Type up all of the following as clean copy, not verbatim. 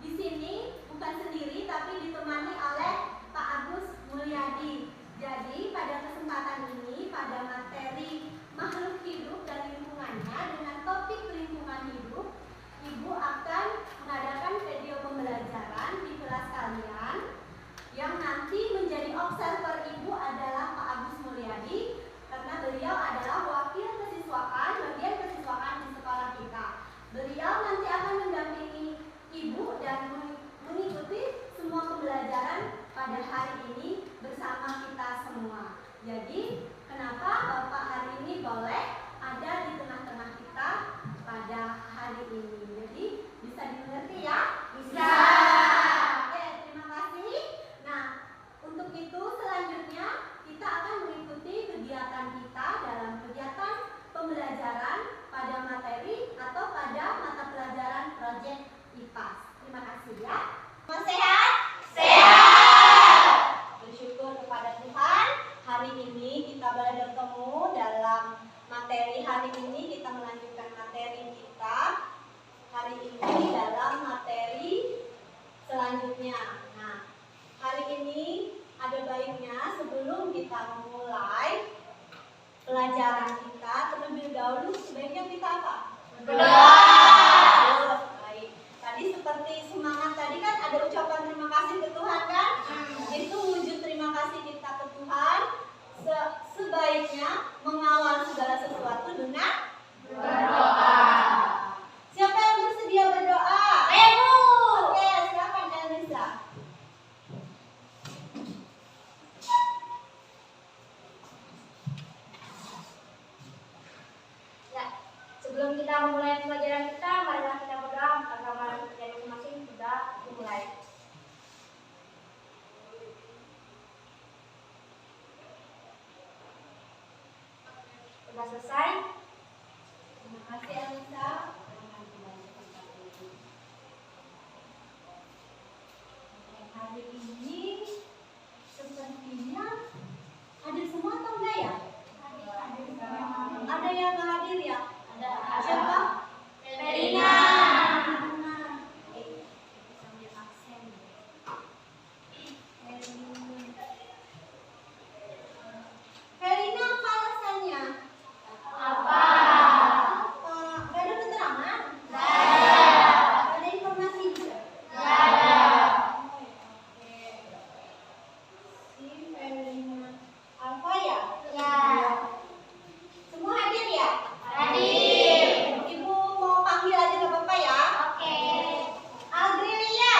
di sini bukan sendiri tapi ditemani oleh Pak Agus Mulyadi. Jadi pada kesempatan ini pada materi makhluk hidup dan lingkungannya dengan topik lingkungan hidup, Ibu akan mengadakan video pembelajaran di kelas kalian yang nanti menjadi observer Ibu adalah Pak Agus Mulyadi karena beliau adalah wakil kesiswaan, bagian kesiswaan di sekolah kita. Beliau nanti akan mendampingi Ibu dan mengikuti semua pembelajaran pada hari ini bersama kita semua. Jadi, kenapa Bapak hari ini boleh ada di tengah-tengah kita pada hari ini? Jadi, bisa dimengerti ya? Bisa. Oke, terima kasih. Nah, untuk itu selanjutnya kita akan mengikuti kegiatan kita dalam kegiatan pembelajaran pada materi atau pada mata pelajaran proyek IPAS. Terima kasih ya. Semua sehat? Sehat. Bersyukur kepada Tuhan, hari ini kita boleh bertemu dalam materi hari ini. Kita melanjutkan materi kita hari ini dalam materi selanjutnya. Nah, hari ini ada baiknya sebelum kita memulai pelajaran kita, terlebih dahulu sebaiknya kita apa? Berdoa. Baik. Tadi seperti semangat tadi kan ada ucapan terima kasih ke Tuhan kan? Itu wujud terima kasih kita ke Tuhan. Sebaiknya mengawal segala sesuatu dengan berdoa. Siapa yang bersedia berdoa? Saya, Bu. Oke, silakan Elisa. Sebelum kita memulai pelajaran kita, marilah kita berdoa agar amalan kita masing-masing sudah dimulai. Sudah selesai? Terima kasih Elisa. Hari ini sepertinya hadir semua atau enggak ya? Ada yang nggak hadir ya? Siapa? Verina. Verina apa alasannya? Apa? Gak ada keterangan? Gak ada. Gak ada informasi juga? Gak ada. Oke. Si Verina Alfa ya? Ya. Semua hadir ya? Hadir. Ibu mau panggil aja ke Bapak ya? Oke. Aldrilia,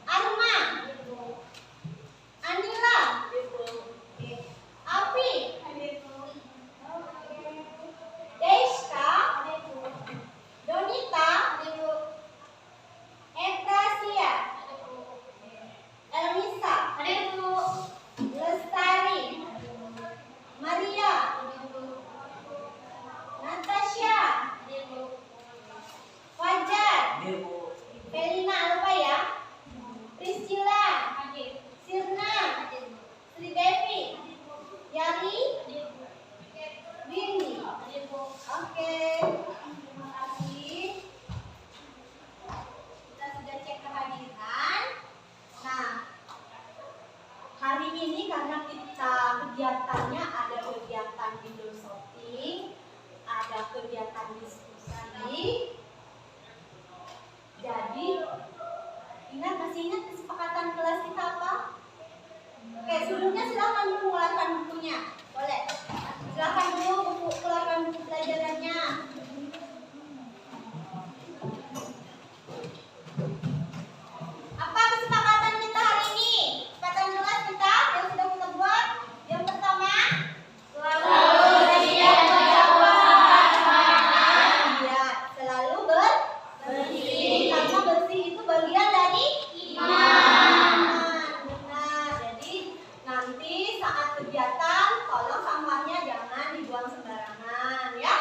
Arma, Anila, Afi, Deiska, Donita, Eprasia, Elmisa, Hadir, Bu. Lestari, Maria, Natasha, Fajar, Felina Alfa ya, Priscilla, Sirna, Sri Devi, Yari, Windy. Oke, terima kasih. Kita sudah cek kehadiran. Nah, hari ini karena kita kegiatannya ada kegiatan video shooting, ada kegiatan diskusi. Jadi, masih ingat kesepakatan kelas kita apa? Oke, sebelumnya silakan dulu keluarkan bukunya. Boleh. Silakan dulu keluarkan buku pelajarannya. Apa kesepakatan kita hari ini? Kesepakatan kelas kita yang sudah kita buat. Yang pertama, Selalu sedia dan ya, selalu bersih. Karena bersih itu bagian dari iman. Benar. Jadi nanti saat kegiatan tolong sampahnya jangan dibuang sembarangan ya.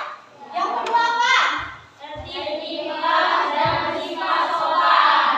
Yang kedua apa? Tertib di kelas dan bersifat sopan.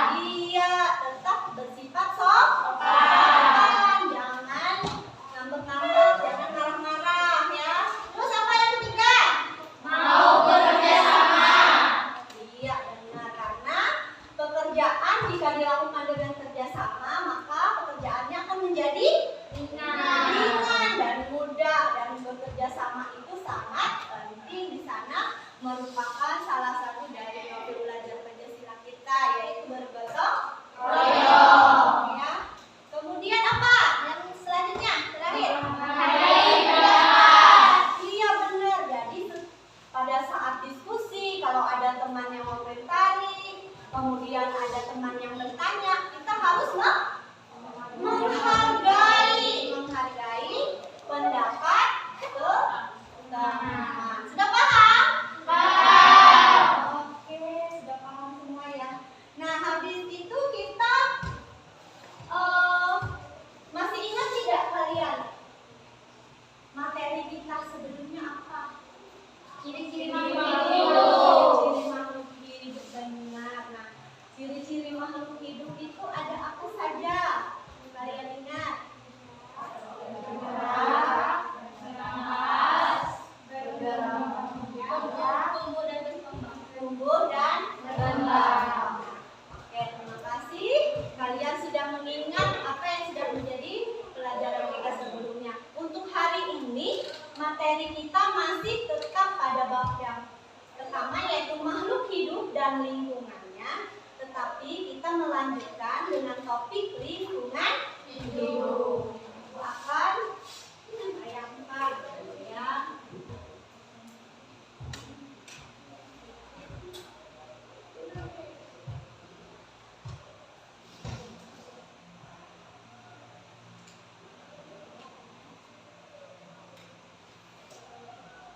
kemudian ada teman yang bertanya, kita harus menghargai pendapat teman. Sudah paham? Oke, sudah paham semua ya. Nah, habis itu kita masih ingat tidak kalian? Materi kita sebelumnya apa? Ciri-ciri makhluk hidup. Benar. Nah, ciri-ciri makhluk hidup itu ada apa saja? Kalian ingat? Tumbuh dan berkembang. Oke, terima kasih. Kalian sudah mengingat apa yang sudah menjadi pelajaran kita sebelumnya. Untuk hari ini, materi kita masih tetap pada bab yang pertama, yaitu makhluk hidup dan lingkungannya. Tetapi kita melanjutkan dengan topik lingkungan hidup. Aku akan bayangkan ya.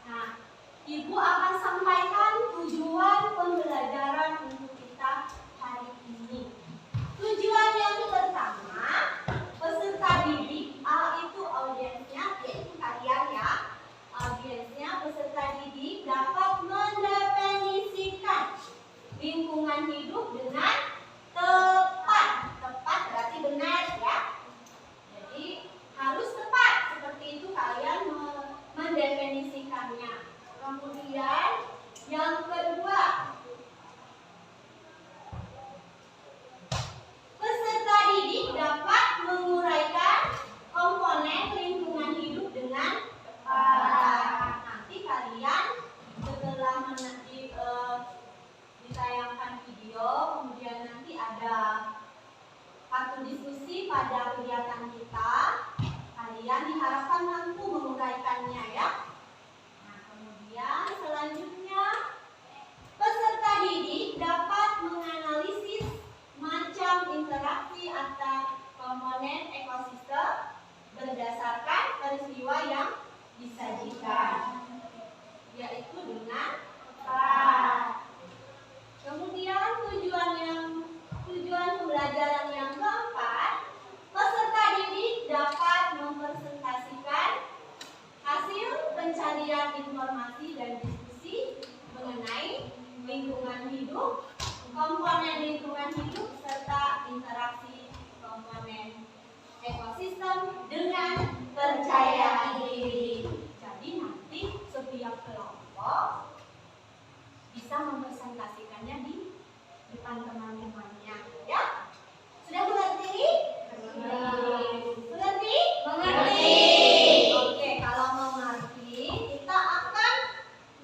Nah, Ibu akan sampaikan tujuan pembelajaran untuk kita hari ini. Tujuan yang pertama, peserta didik, itu audiensnya, yaitu kalian ya. Audiensnya, peserta didik dapat mendefinisikan lingkungan hidup dengan tepat. Tepat berarti benar ya. Jadi harus tepat, seperti itu kalian mendefinisikannya. Kemudian yang kedua, peserta didik dapat menguraikan komponen lingkungan hidup dengan tepat. Nanti kalian setelah ditayangkan video, kemudian nanti ada kartu diskusi pada kegiatan kita. Kalian diharapkan mampu menguraikannya ya. Nah, kemudian selanjutnya peserta didik dapat menganalisis macam interaksi antar komponen ekosistem berdasarkan peristiwa yang disajikan, yaitu dengan tepat. Kemudian tujuan pembelajaran yang keempat, peserta didik dapat mempresentasikan hasil pencarian informasi dan diskusi mengenai lingkungan hidup, komponen lingkungan hidup, serta interaksi komponen ekosistem dengan percaya diri. Jadi nanti setiap kelompok bisa mempresentasikannya di depan teman-temannya ya. Sudah mengerti? Mengerti? Oke, kalau mengerti, kita akan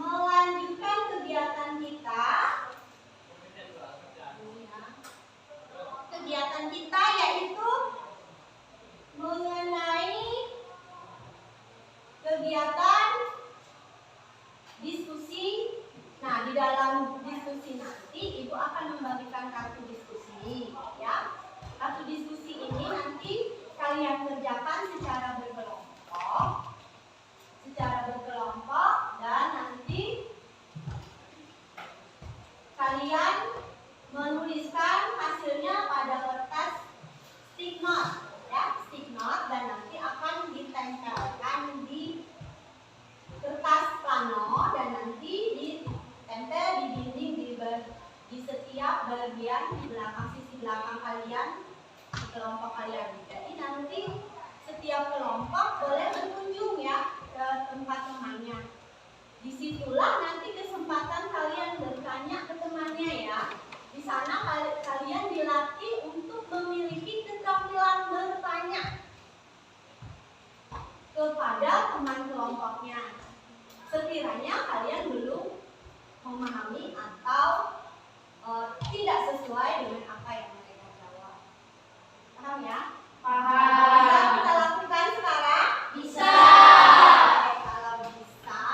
melanjutkan kegiatan kita. Kegiatan kita yaitu mengenai kegiatan diskusi. Nah, di dalam diskusi nanti Ibu akan membagikan kartu diskusi ya. Kartu diskusi ini nanti kalian kerjakan secara berkelompok dan nanti kalian menuliskan hasilnya pada kertas stick note ya, stick note, dan nanti akan ditempelkan di kertas plano dan nanti ditempel di dinding di setiap bagian di belakang, sisi belakang kalian, di kelompok kalian. Jadi nanti setiap kelompok boleh berkunjung ya ke tempat temannya. Disitulah nanti kesempatan kalian bertanya ke temannya ya. Di sana kalian dilatih untuk memiliki keterampilan bertanya kepada teman kelompoknya. Sekiranya kalian belum memahami atau tidak sesuai dengan apa yang mereka jawab. Paham ya? Paham. Bisa kita lakukan sekarang? Bisa. Oke, kalau bisa,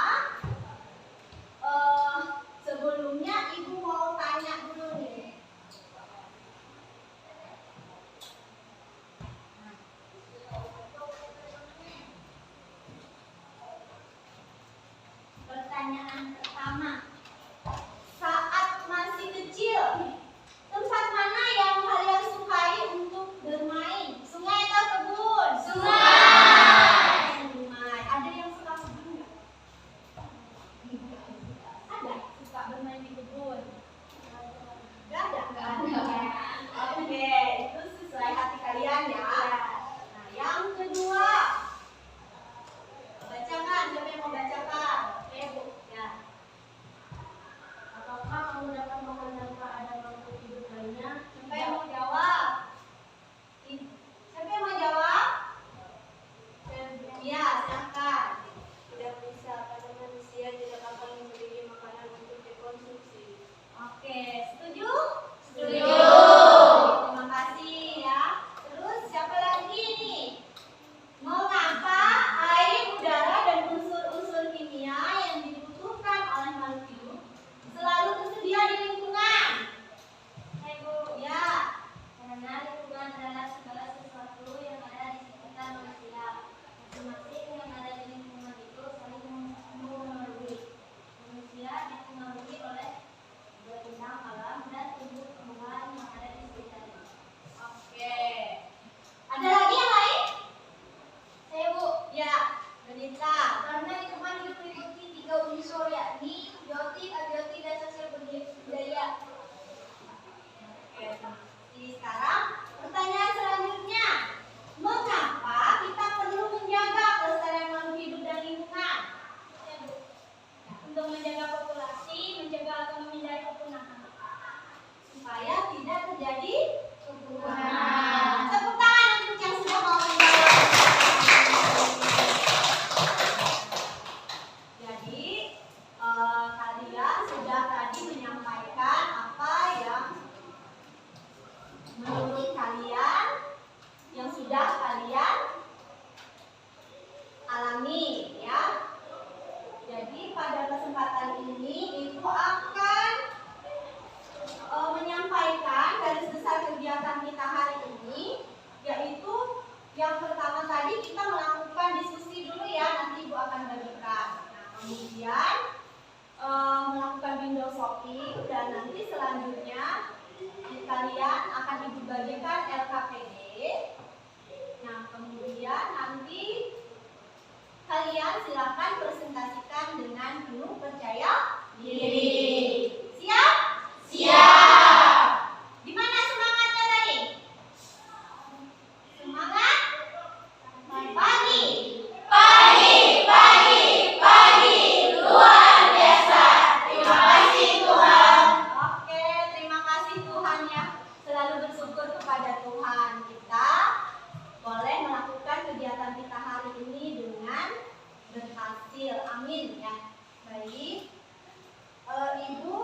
sebelumnya Ibu mau tanya dulu nih. Yang pertama tadi kita melakukan diskusi dulu ya, nanti Ibu akan bagikan. Nah, kemudian melakukan window shopping dan nanti selanjutnya kalian akan Ibu bagikan LKPD. Nah, kemudian nanti kalian silakan presentasikan dengan penuh percaya diri. Siap? Siap. Gimana semangatnya tadi? Semangat? Pagi. Pagi, pagi, pagi. Luar biasa. Terima kasih Tuhan. Oke, terima kasih Tuhan ya. Selalu bersyukur kepada Tuhan. Kita boleh melakukan kegiatan kita hari ini dengan berhasil. Amin ya. Baik. Ibu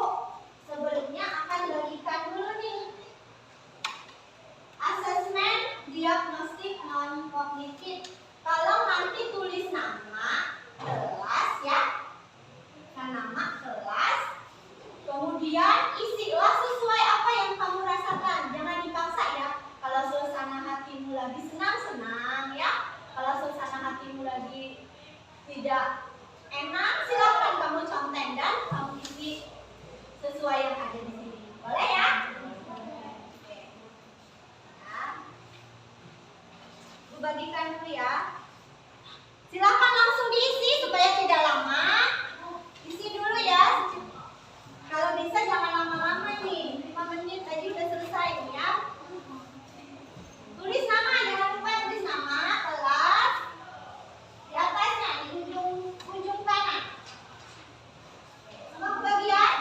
sebelumnya akan bagikan dulu nih asesmen diagnostik non kognitif. Kalau nanti tulis nama kelas ya, nama kelas, kemudian isilah sesuai apa yang kamu rasakan. Jangan dipaksa ya. Kalau suasana hatimu lagi senang-senang ya, kalau suasana hatimu lagi tidak enak, silakan kamu contek dan kamu isi sesuai yang ada di sini. Boleh ya? Oke. Nah, Bu bagikan dulu ya. Silakan langsung diisi supaya tidak lama. Isi dulu ya. Kalau bisa jangan lama-lama nih. 5 menit aja udah selesai ya. Tulis nama, jangan lupa tulis nama kelas. Di atasnya di ujung kanan. Semua kebagian?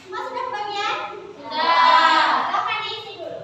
Semua sudah kebagian? Sudah. Silakan diisi dulu.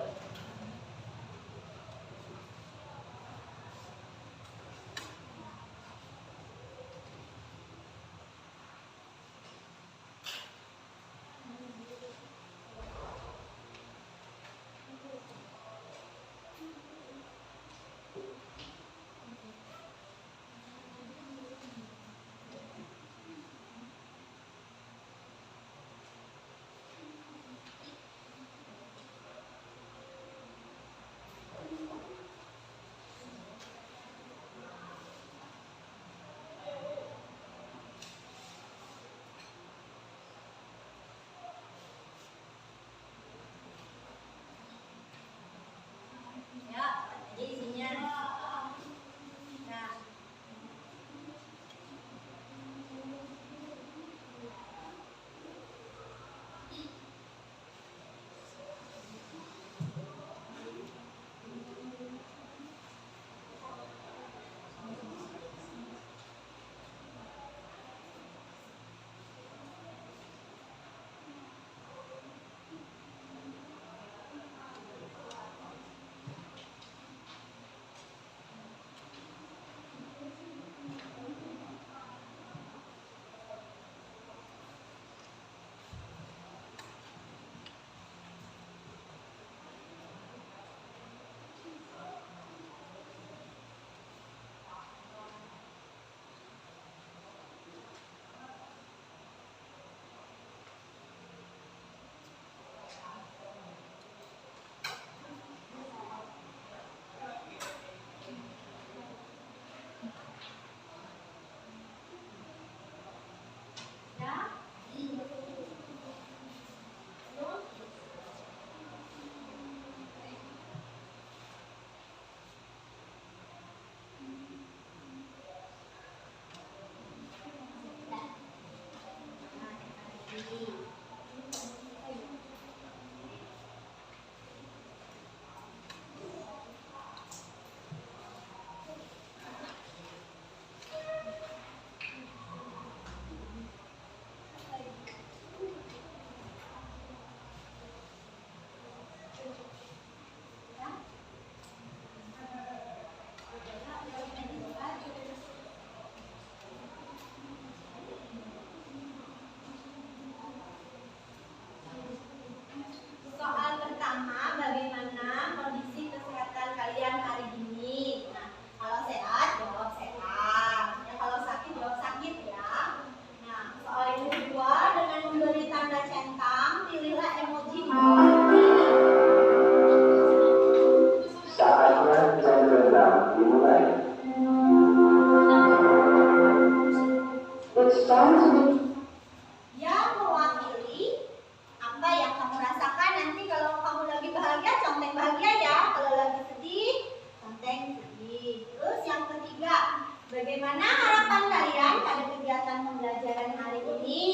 Bagaimana harapan kalian pada kegiatan pembelajaran hari ini?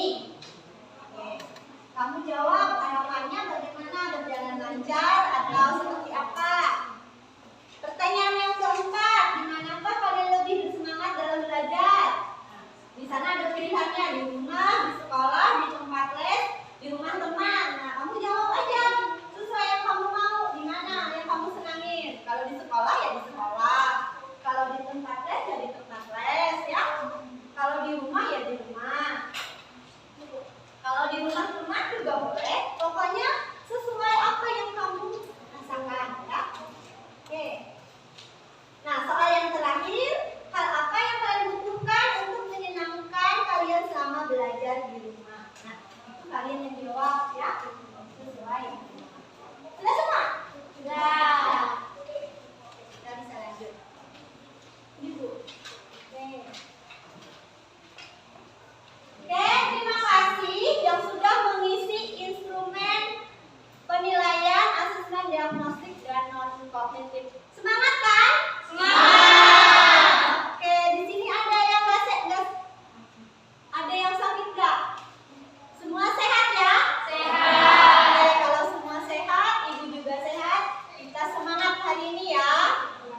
Oke. Kamu jawab, harapannya bagaimana? Berjalan lancar atau seperti apa? Pertanyaan yang keempat, di manakah kalian lebih bersemangat dalam belajar? Nah, di sana ada pilihannya, di rumah, di sekolah, di tempat les, di rumah teman. Nah, kamu jawab aja sesuai yang kamu mau, di mana yang kamu senangin. Kalau di sekolah ya di sekolah, kalau di tempat les ya di tempat les ya. Kalau di rumah ya di rumah. Kalau di rumah teman juga boleh. Pokoknya sesuai apa yang kamu rasakan ya. Oke. Nah, soal yang terakhir, hal apa yang kalian butuhkan untuk menyenangkan kalian selama belajar di rumah? Nah, itu kalian yang jawab ya. Sesuai. Sudah semua? Sudah. Kita bisa lanjut. Ini Bu. Oke. Oke, terima kasih yang sudah mengisi instrumen penilaian asesmen diagnostik dan non kognitif. Semangat kan? Semangat. Oke, di sini ada yang ada yang sakit nggak? Semua sehat ya? Sehat. Oke, kalau semua sehat, ibu juga sehat. Kita semangat hari ini ya.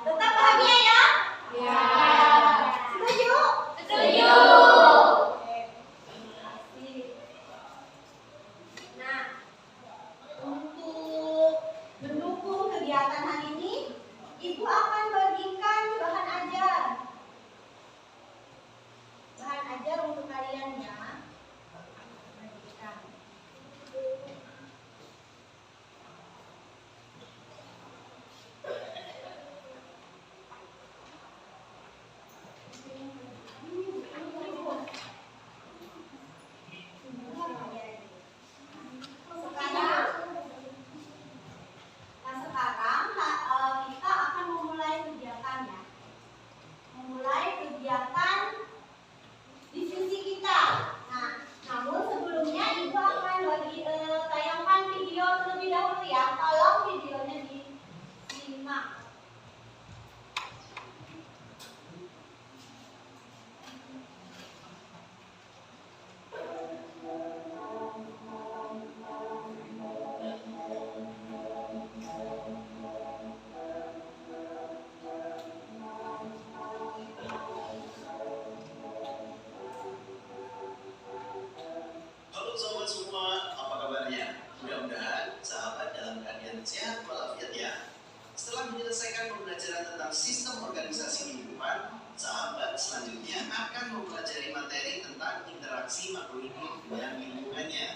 Tetap bahagia ya? Ya. Setuju? Setuju. Oke, terima kasih. Nah, untuk mendukung kegiatan hari ini, Ibu akan bagikan bahan ajar. Bahan ajar untuk kalian ya. Bagikan. Sekarang kita akan memulai kegiatan ya. Memulai kegiatan diskusi kita. Nah, namun sebelumnya Ibu akan tayangkan video terlebih dahulu ya. Tolong videonya disimak. Halo sobat semua, apa kabarnya? Mudah-mudahan sahabat dalam keadaan sehat walafiat ya. Setelah menyelesaikan pembelajaran tentang sistem organisasi kehidupan, sahabat selanjutnya akan mempelajari materi tentang interaksi makhluk hidup dengan lingkungannya.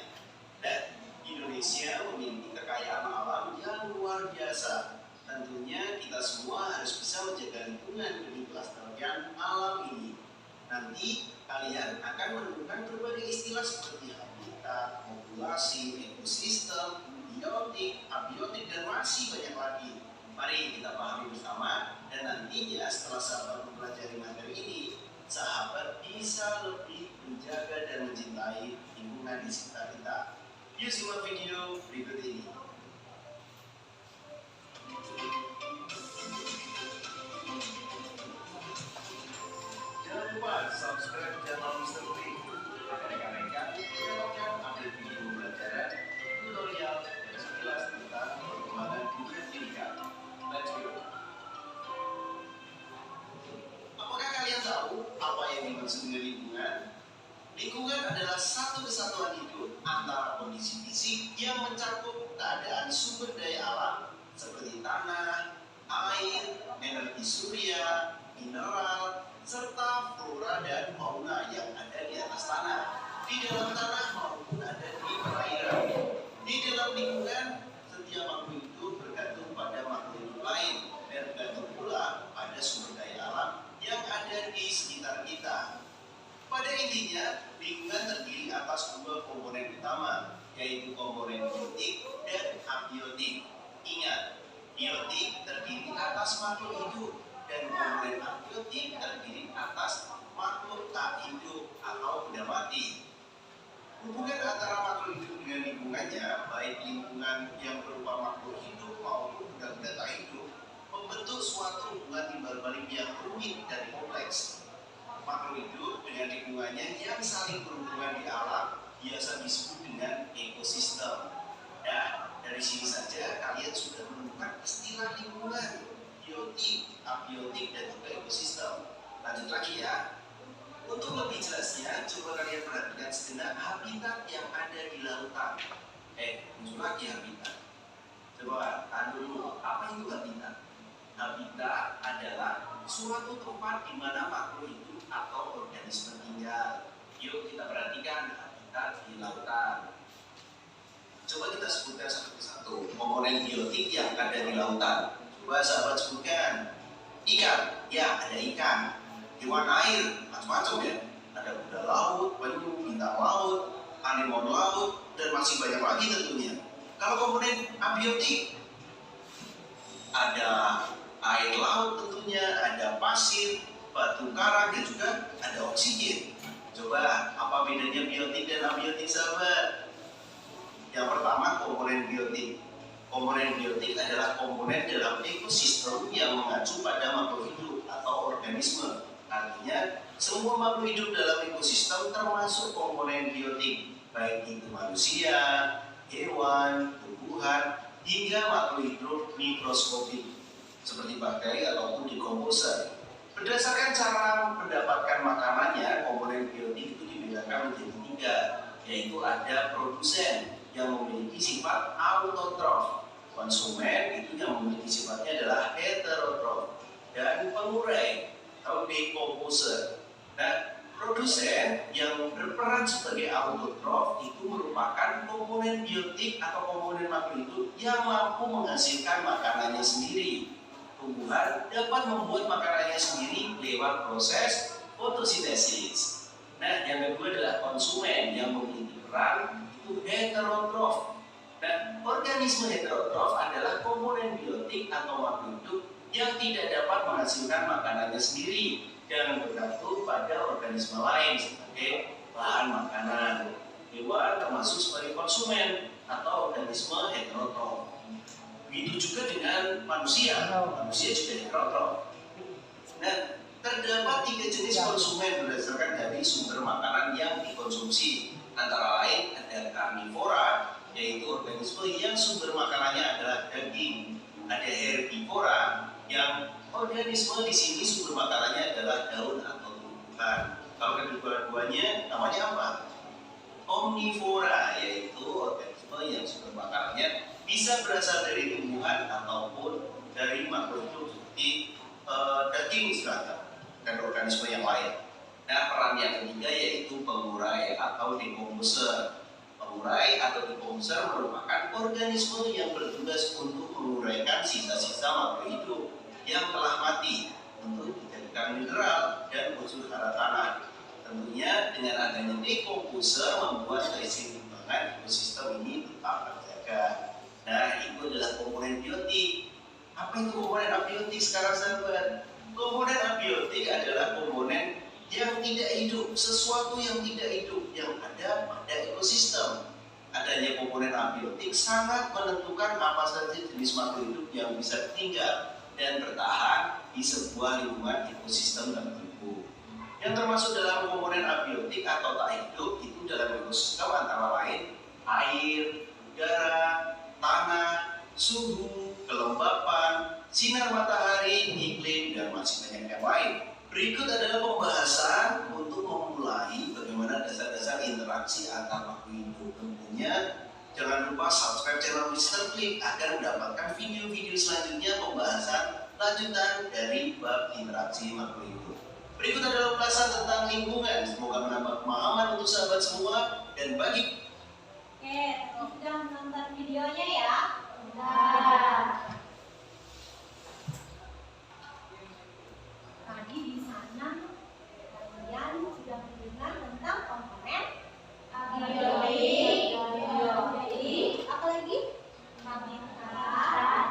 Dan Indonesia memiliki kekayaan alam yang luar biasa. Tentunya kita semua harus bisa menjaga lingkungan demi kelestarian alam ini. Nanti kalian akan menemukan berbagai istilah seperti habitat, populasi, ekosistem, biotik, abiotik, dan masih banyak lagi. Mari kita pahami bersama, dan nantinya setelah sahabat mempelajari materi ini, sahabat bisa lebih menjaga dan mencintai lingkungan di sekitar kita. Yuk simak video berikut ini. Jangan lupa subscribe channel Mr. Lee agar rekan-rekan mendapatkan update video pembelajaran, tutorial, dan sekilas tentang perkembangan dunia pendidikan. Let's go! Apakah kalian tahu apa yang dimaksud dengan lingkungan? Lingkungan adalah satu kesatuan hidup antara kondisi fisik yang mencakup keadaan sumber daya alam seperti tanah, air, energi surya, mineral, serta flora dan fauna yang ada di atas tanah, di dalam tanah maupun ada di perairan. Di dalam lingkungan, setiap makhluk hidup bergantung pada makhluk hidup lain dan bergantung pula pada sumber daya alam yang ada di sekitar kita. Pada intinya, lingkungan terdiri atas dua komponen utama, yaitu komponen biotik dan abiotik. Ingat, biotik terdiri atas makhluk hidup dan komponen abiotik terdiri atas makhluk tak hidup atau benda mati. Hubungan antara makhluk hidup dengan lingkungannya, baik lingkungan yang berupa makhluk hidup maupun benda-benda tak hidup, membentuk suatu hubungan timbal balik yang rumit dan kompleks. makhluk hidup dengan lingkungannya yang saling berhubungan di alam biasa disebut dengan ekosistem. Nah, dari sini saja kalian sudah menemukan istilah lingkungan, biotik, abiotik, dan juga ekosistem. Lanjut lagi ya. Untuk lebih jelasnya, coba kalian perhatikan sejenak habitat yang ada di lautan. Muncul lagi habitat. Coba tahan dulu, apa itu habitat? Habitat adalah suatu tempat di mana makhluk hidup atau organisme tinggal. Yuk kita perhatikan habitat di lautan. Coba kita sebutkan satu persatu komponen biotik yang ada di lautan. Coba sahabat sebutkan. Ikan, ya ada ikan. Hewan air, macam-macam ya. Ada kuda laut, penyu, bintang laut, anemon laut, dan masih banyak lagi tentunya. Kalau komponen abiotik, ada air laut tentunya, ada pasir, batu karang, dan juga ada oksigen. Coba apa bedanya biotik dan abiotik sahabat? Yang pertama komponen biotik. Komponen biotik adalah komponen dalam ekosistem yang mengacu pada makhluk hidup atau organisme. Artinya, semua makhluk hidup dalam ekosistem termasuk komponen biotik, baik itu manusia, hewan, tumbuhan, hingga makhluk hidup mikroskopik seperti bakteri ataupun dekomposer. Berdasarkan cara mendapatkan makanannya, komponen biotik itu dibedakan menjadi 3, yaitu ada produsen yang memiliki sifat autotrof, konsumen itu yang memiliki sifatnya adalah heterotrof, dan pengurai atau dekomposer. Nah, produsen yang berperan sebagai autotrof itu merupakan komponen biotik atau komponen makhluk hidup yang mampu menghasilkan makanannya sendiri. Tumbuhan dapat membuat makanannya sendiri lewat proses fotosintesis. Nah, yang kedua adalah konsumen yang memiliki peran itu heterotrof. Dan organisme heterotrof adalah komponen biotik atau makhluk hidup yang tidak dapat menghasilkan makanannya sendiri dan bergantung pada organisme lain sebagai bahan makanan. Hewan termasuk sebagai konsumen atau organisme heterotrof. Begitu juga dengan manusia juga heterotrof. Nah, terdapat 3 jenis konsumen berdasarkan dari sumber makanan yang dikonsumsi. Antara lain ada karnivora, yaitu organisme yang sumber makanannya adalah daging. Ada herbivora, yang organisme di sini sumber makanannya adalah daun atau tumbuhan. Kalau kedua-duanya namanya apa? Omnivora, yaitu organisme yang sumber makanannya bisa berasal dari tumbuhan ataupun dari makhluk hidup seperti daging istilahnya dan organisme yang lain. Nah, peran yang ketiga yaitu pengurai atau dekomposer. Pengurai atau dekomposer merupakan organisme yang bertugas untuk menguraikan sisa-sisa makhluk hidup yang telah mati untuk dijadikan mineral dan unsur hara tanah. Tentunya dengan adanya dekomposer membuat keseimbangan ekosistem ini tetap terjaga. Nah, itu adalah komponen biotik. Apa itu komponen abiotik sekarang sahabat? Komponen abiotik adalah komponen yang tidak hidup, sesuatu yang tidak hidup yang ada pada ekosistem. Adanya komponen abiotik sangat menentukan apa saja jenis makhluk hidup yang bisa tinggal dan bertahan di sebuah lingkungan ekosistem tertentu. Yang termasuk dalam komponen abiotik atau tak hidup itu dalam ekosistem antara lain air, udara, tanah, suhu, kelembapan, sinar matahari, iklim, dan masih banyak yang lain. Berikut adalah pembahasan untuk memulai bagaimana dasar-dasar interaksi antar makhluk hidup. Tentunya jangan lupa subscribe channel Mr. Klik agar mendapatkan video-video selanjutnya pembahasan lanjutan dari bab interaksi makhluk hidup. Berikut adalah ulasan tentang lingkungan. Semoga menambah pemahaman untuk sahabat semua dan bagi. Oke, sudah menonton videonya ya? Nah, Tadi di sana kalian sudah mendengar tentang komponen Abiotik, apa lagi? Habitat,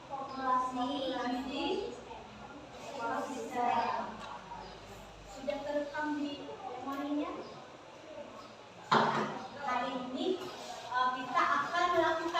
populasi, ekosistem. Sudah terekam di memorinya? Hari ini kita akan melakukan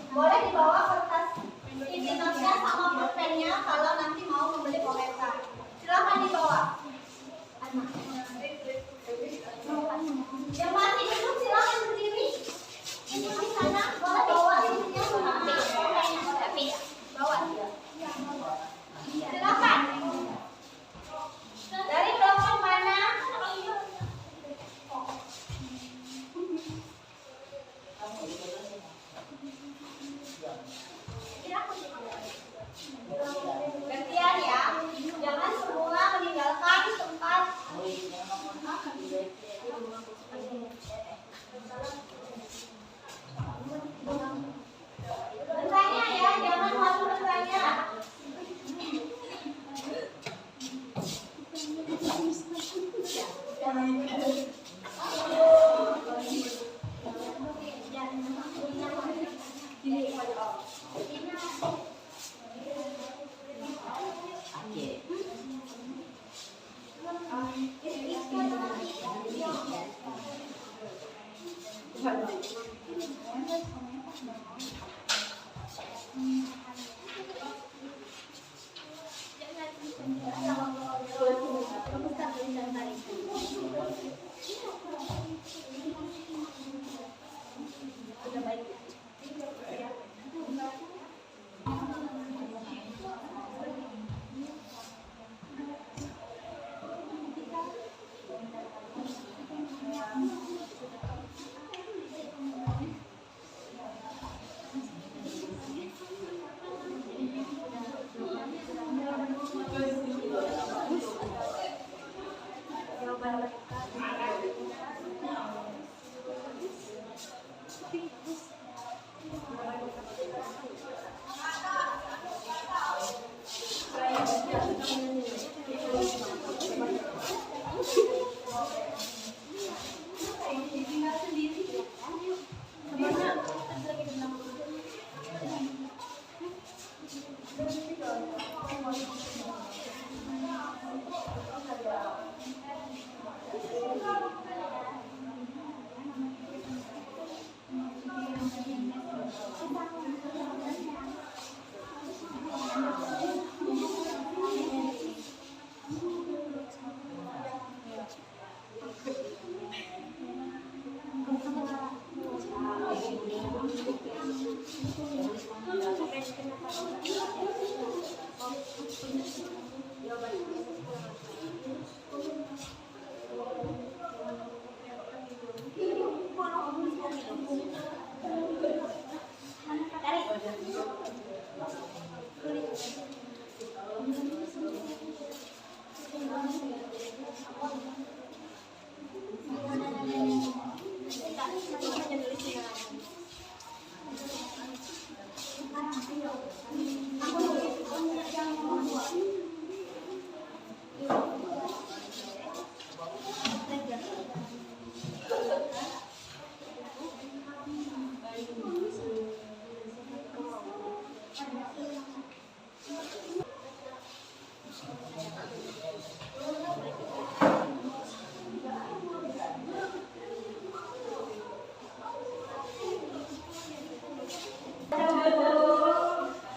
Boleh dibawa kertas identitasnya sama pulpennya kalau nanti mau membeli komentar. Silahkan dibawa. Yang masih duduk silahkan berdiri. Duduk di sana. Boleh bawa ininya sama pulpennya. Bawa. Silahkan. Dari kelompok mana? Gantian ya, jangan semua meninggalkan tempat. Bertanya ya, jangan malu bertanya.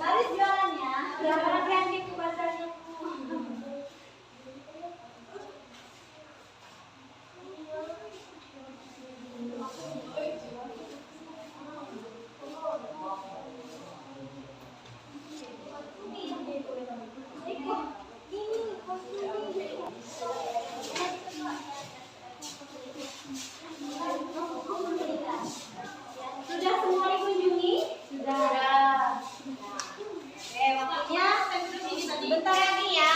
Baris jualannya. Berapa kreatif tuh bazarnya? Sudah semua dikunjungi? Sudah. Oke, waktunya bentar lagi ya.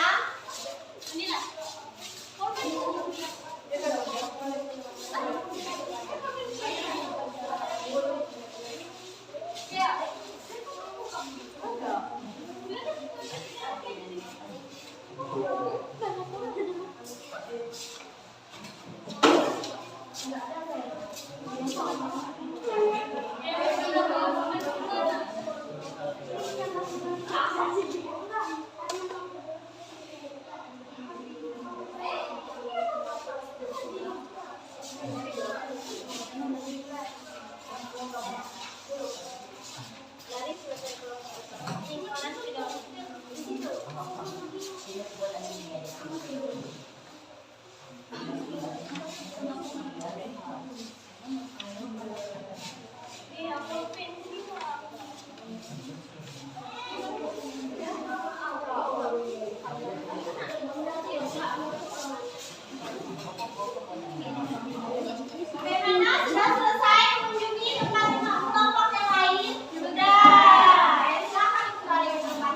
Bagaimana? Sudah selesai mengunjungi tempat kelompok yang lain? Sudah. Silakan kembali ke tempat.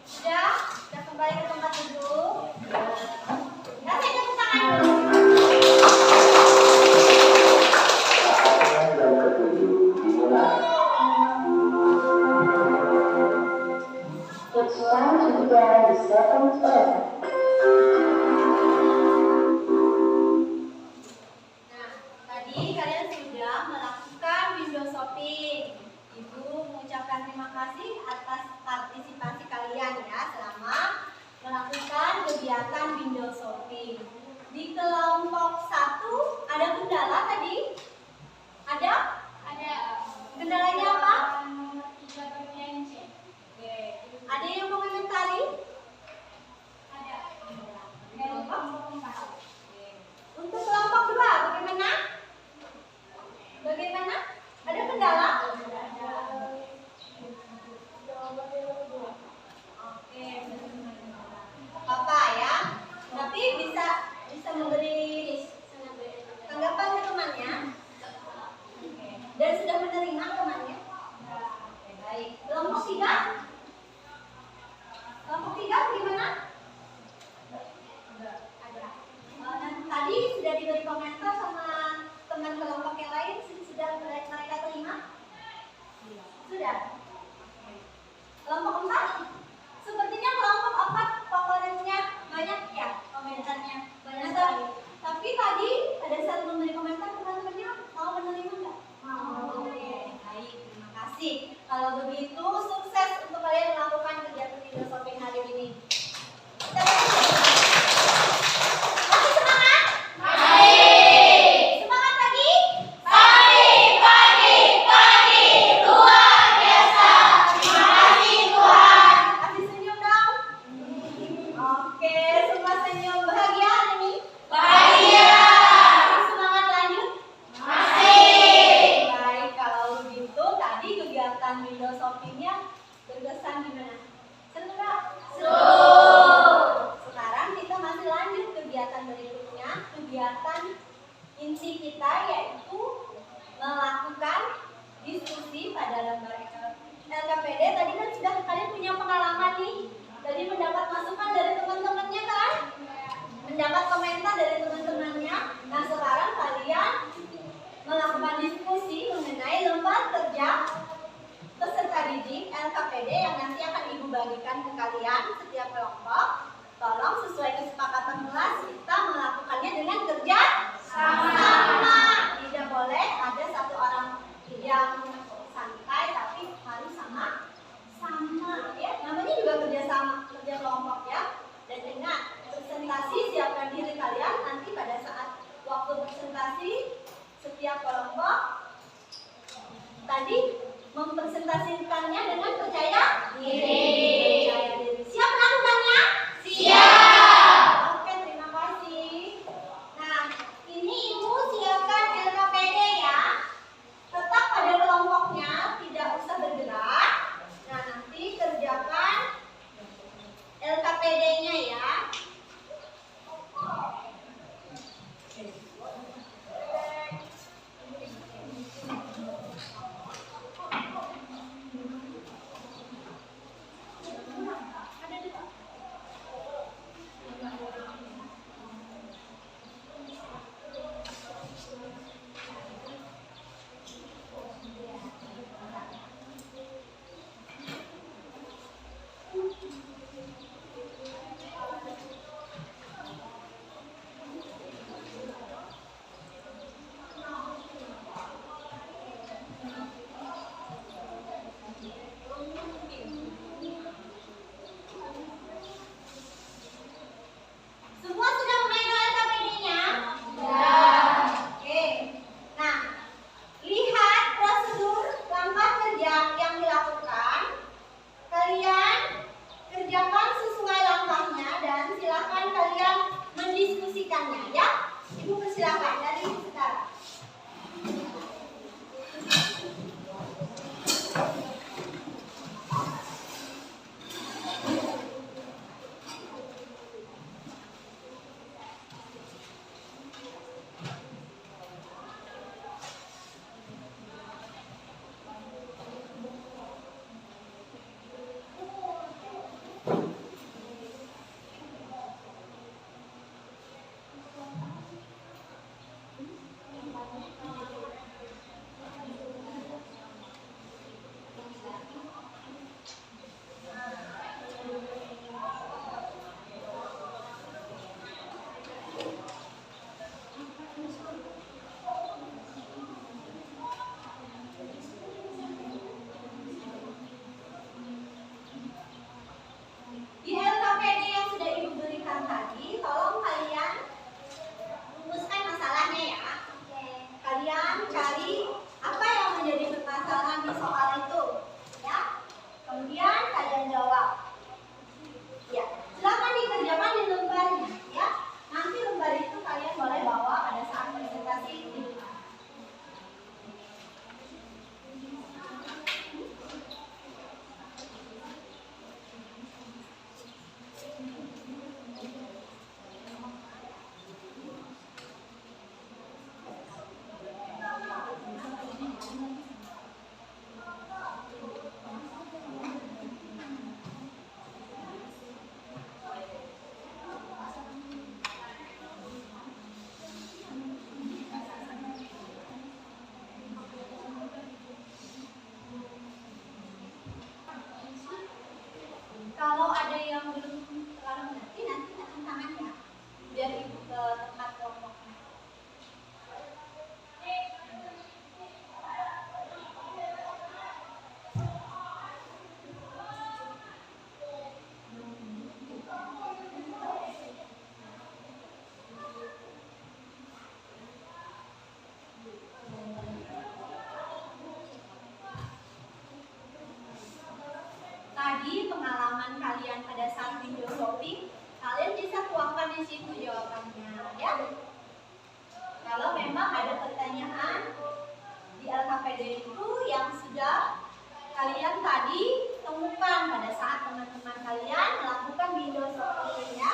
Sudah kembali ke tempat duduk. Kasih tepuk tangan dulu. Yang ketujuh dimulai. It's time to begin the second term. Nah, tadi kalian sudah melakukan window shopping. Ibu mengucapkan terima kasih atas partisipasi kalian ya selama melakukan kegiatan window shopping. Di kelompok 1 ada kendala tadi? Ada? Ada. Kendalanya apa? Tiga bagian C. Oke. Ada yang mau komentari? Ada. Kelompok? Empat. Untuk kelompok 2 bagaimana? Bagaimana? Ada kendala? Oke, apa ya? Tapi bisa memberi tanggapan ke temannya. Oke. Dan sudah menerima temannya. Oke, baik. Kelompok 3? Kelompok 3 bagaimana? Ada. Dan tadi sudah diberi komentar sama teman kelompok yang lain, sudah mereka terima? Sudah. Kelompok 4? Sepertinya kelompok 4 pokoknya banyak ya komentarnya. Banyak sekali. Tapi tadi ada satu memberi komentar, teman-temannya mau menerima nggak? Mau. Oke, baik. Terima kasih. Kalau begitu, sukses untuk kalian melakukan kegiatan window shopping hari ini. Kita masih semangat? Baik. Semangat lagi? Oke, semua senyum. Bahagia hari ini? Bahagia. Masih semangat lanjut? Masih. Baik, kalau begitu tadi kegiatan window shoppingnya berkesan gimana? Seru nggak? Seru. Sekarang kita masih lanjut kegiatan berikutnya, kegiatan inti kita yaitu melakukan diskusi pada lembar LKPD. Tadi kan sudah kalian punya pengalaman nih. Tadi mendapat masukan dari teman-temannya kan? Mendapat komentar dari teman-temannya. Nah sekarang kalian melakukan diskusi mengenai lembar kerja peserta didik LKPD yang nanti akan ibu bagikan ke kalian setiap kelompok. Tolong sesuai kesepakatan kelas kita melakukannya dengan kerja sama. Tidak boleh ada satu orang yang santai tapi harus sama ya. Namanya juga kerja sama, kerja kelompok ya. Dan ingat, presentasi siapkan diri kalian nanti pada saat waktu presentasi setiap kelompok tadi mempresentasikannya dengan percaya diri. Siap melakukannya? Siap. Oke, terima kasih. Nah, ini ibu siapkan LKPD ya. Tetap pada kelompoknya, tidak usah bergerak. Nah, nanti kerjakan LKPD-nya ya. Semua sudah memegang LKPD-nya? Oke. Nah, lihat prosedur langkah kerja yang dilakukan. Kalian kerjakan sesuai langkahnya dan silakan kalian mendiskusikannya ya. Ibu persilakan dari ibu sekarang. Di LKPD yang sudah ibu berikan tadi, tolong kalian rumuskan masalahnya ya. Kalian cari apa yang menjadi permasalahan di soal itu, ya. Kemudian kalian jawab. Ya, silakan dikerjakan di lembarnya, ya. Nanti lembar itu kalian boleh bawa pada saat presentasi ini. Kalau ada yang belum terlalu mengerti, nanti tekan tangannya biar ibu ke tempat kelompoknya. Tadi pengalaman kalian pada saat video shopping kalian bisa tuangkan di situ jawabannya, ya. Kalau memang ada pertanyaan di LKPD itu yang sudah kalian tadi temukan pada saat teman-teman kalian melakukan Windows software, ya.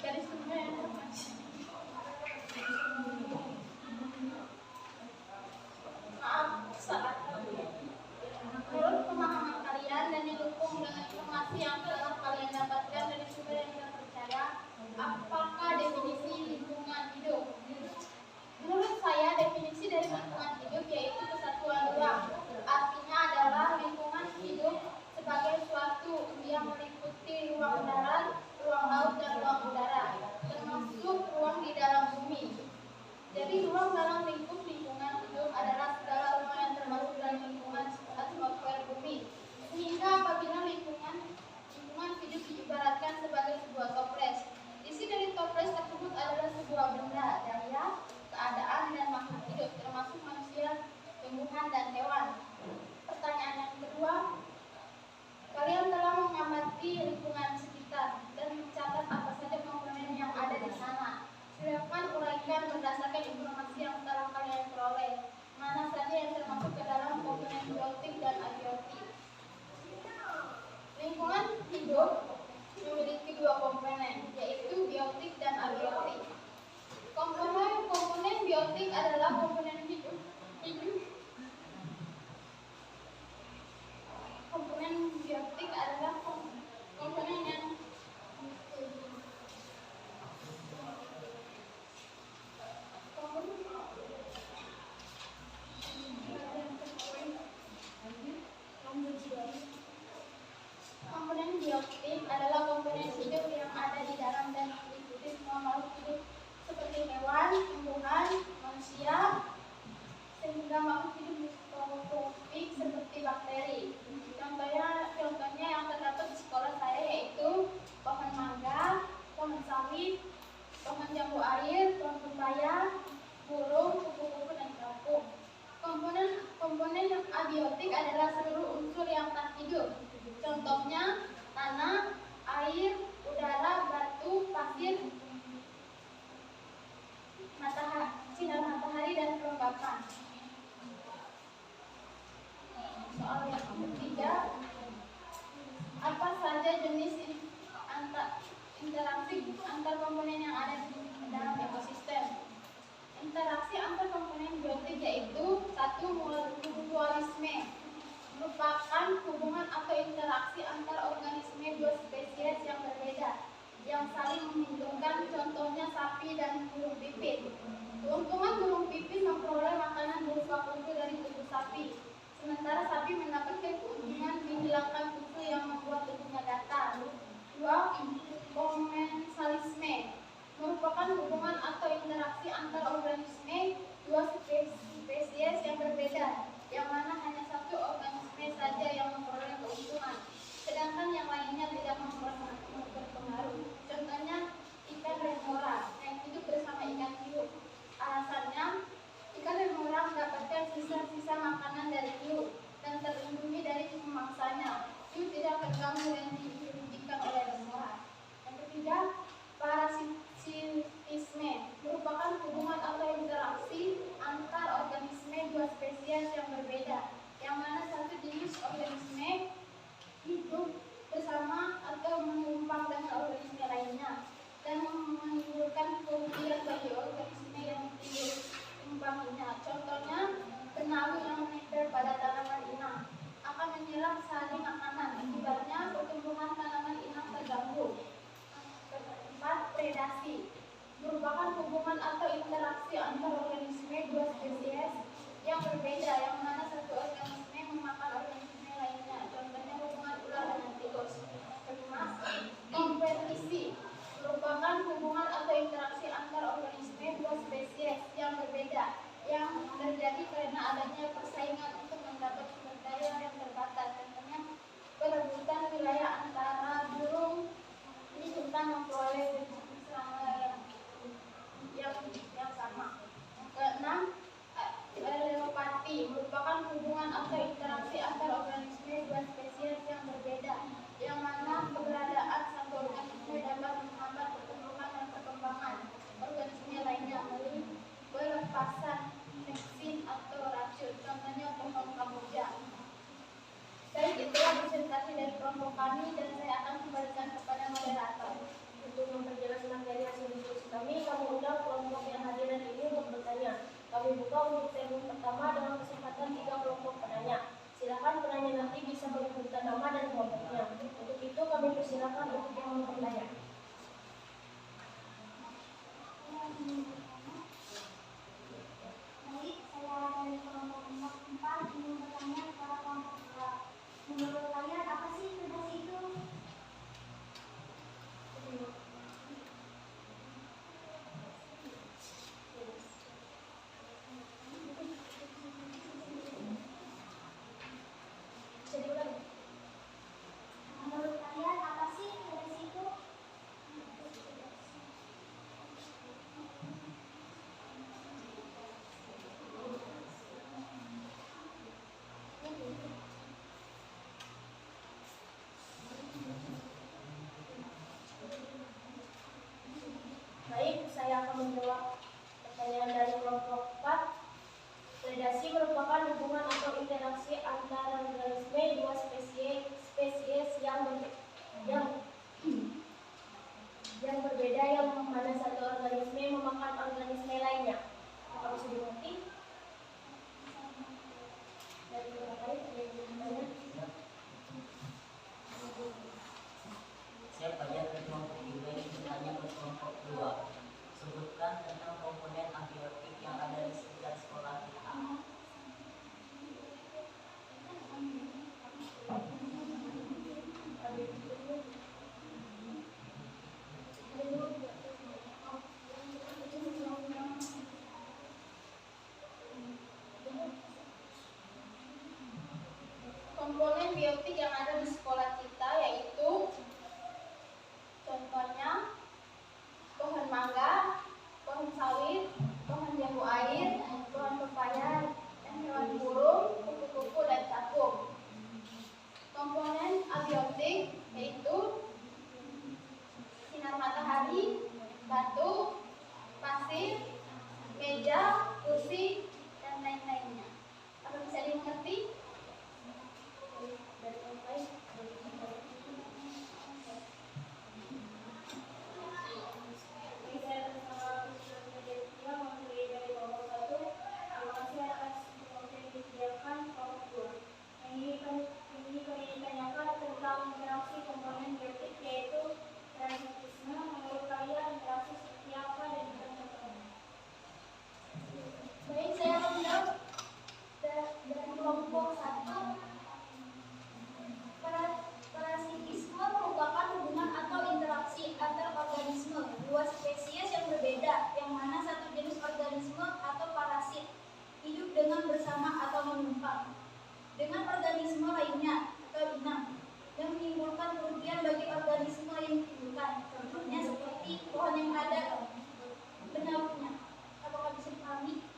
Dari semua yang menentukan berdasarkan informasi yang telah kalian peroleh mana saja yang termasuk ke dalam komponen biotik dan abiotik. Lingkungan hidup memiliki dua komponen, yaitu biotik dan abiotik. Komponen biotik adalah komponen hidup. Komponen biotik adalah komponen yang komponen biotik adalah komponen hidup yang ada di dalam dan meliputi semua makhluk hidup seperti hewan, tumbuhan, manusia, sehingga makhluk hidup mikroskopik seperti bakteri. Contohnya yang terdapat di sekolah saya yaitu pohon mangga, pohon sawit, pohon jambu air, pohon pepaya, burung, kupu-kupu, dan kerapu. Komponen abiotik adalah seluruh unsur yang tak hidup. Contohnya tanah, air, udara, batu, pasir, sinar matahari, dan kelembapan. Soal yang ketiga, apa saja jenis interaksi antar komponen yang ada di dalam ekosistem? Interaksi antar komponen biotik yaitu satu, mutualisme, merupakan hubungan atau interaksi antar organisme dua spesies yang berbeda yang saling menguntungkan, contohnya sapi dan burung pipit. Keuntungan burung pipit memperoleh makanan berupa kutu dari tubuh sapi, sementara sapi mendapatkan keuntungan menghilangkan kutu yang membuat tubuhnya datar. Dua, komensalisme, merupakan hubungan atau interaksi antar organisme dua spesies yang berbeda, yang mana hanya satu organisme saja yang memperoleh keuntungan, sedangkan yang lainnya tidak berpengaruh. Contohnya ikan remora yang hidup bersama ikan hiu. Alasannya, ikan remora mendapatkan sisa-sisa makanan dari hiu dan terlindungi dari pemangsanya. Hiu tidak terganggu dan dirugikan oleh remora. Yang ketiga, parasitisme, merupakan hubungan atau interaksi antar organisme dua spesies yang berbeda, yang mana satu jenis organisme hidup bersama atau menumpang dengan organisme lainnya dan menimbulkan kerugian bagi organisme yang ditumpanginya. Contohnya, benalu yang menempel pada tanaman inang akan menyerap sari makanan, akibatnya pertumbuhan tanaman inang terganggu. Keempat, predasi, merupakan hubungan atau interaksi antar organisme dua spesies yang berbeda, yang mana satu organisme memakan organisme lainnya. Contohnya hubungan ular dengan tikus. Kelima, kompetisi, merupakan hubungan atau interaksi antar organisme dua spesies yang berbeda yang terjadi karena adanya persaingan untuk mendapat sumber daya yang terbatas. Contohnya perebutan wilayah antara burung ini tentang memperoleh serangga yang sama. Keenam, leopati, merupakan hubungan atau interaksi antar organisme dua spesies yang berbeda, yang mana keberadaan satu organisme dapat menghambat pertumbuhan dan perkembangan organisme lainnya melalui pelepasan toksin atau racun. Contohnya pohon kamboja. Baik, itulah presentasi dari kelompok kami dan saya akan kembalikan kepada moderator. Untuk memperjelas materi hasil diskusi kami undang kelompok yang hadir hari ini untuk bertanya. Kami buka untuk segmen pertama dengan kesempatan 3 kelompok penanya. Silakan penanya nanti bisa menyebutkan nama dan kelompoknya. Untuk itu kami persilakan untuk yang mau bertanya. Baik, saya dari kelompok 4 ingin bertanya kepada kelompok 2. Menurut kalian apa sih predasi itu? Menurut kalian apa sih predasi itu? Baik, saya akan menjawab Pertanyaan dari kelompok 4. Predasi merupakan hubungan atau interaksi antara organisme dua spesies yang berbeda yang mana satu organisme memakan organisme lainnya. Apakah bisa dimengerti? Dari kelompok lain ada yang bertanya? Saya pada kelompok 3 ini bertanya ke kelompok 2. Sebutkan tentang komponen abiotik yang ada di sekitar sekolah kita. Komponen biotik yang ada di sekolah kita yaitu contohnya pohon mangga, pohon sawit, pohon jambu air, pohon pepaya, dan hewan burung, kupu-kupu, dan capung. Komponen abiotik yaitu sinar matahari, batu, pasir, meja, kursi, dan lain-lainnya. Apa bisa dimengerti? Dari kelompok lain? Baik, saya akan menjawab dari kelompok 1. Parasitisme merupakan hubungan atau interaksi antar organisme dua spesies yang berbeda, yang mana satu jenis organisme atau parasit hidup dengan bersama atau menumpang dengan organisme lainnya atau inang, yang menimbulkan kerugian bagi organisme yang ditimbulkan. Contohnya seperti pohon yang ada benarnya. Apakah bisa dipahami?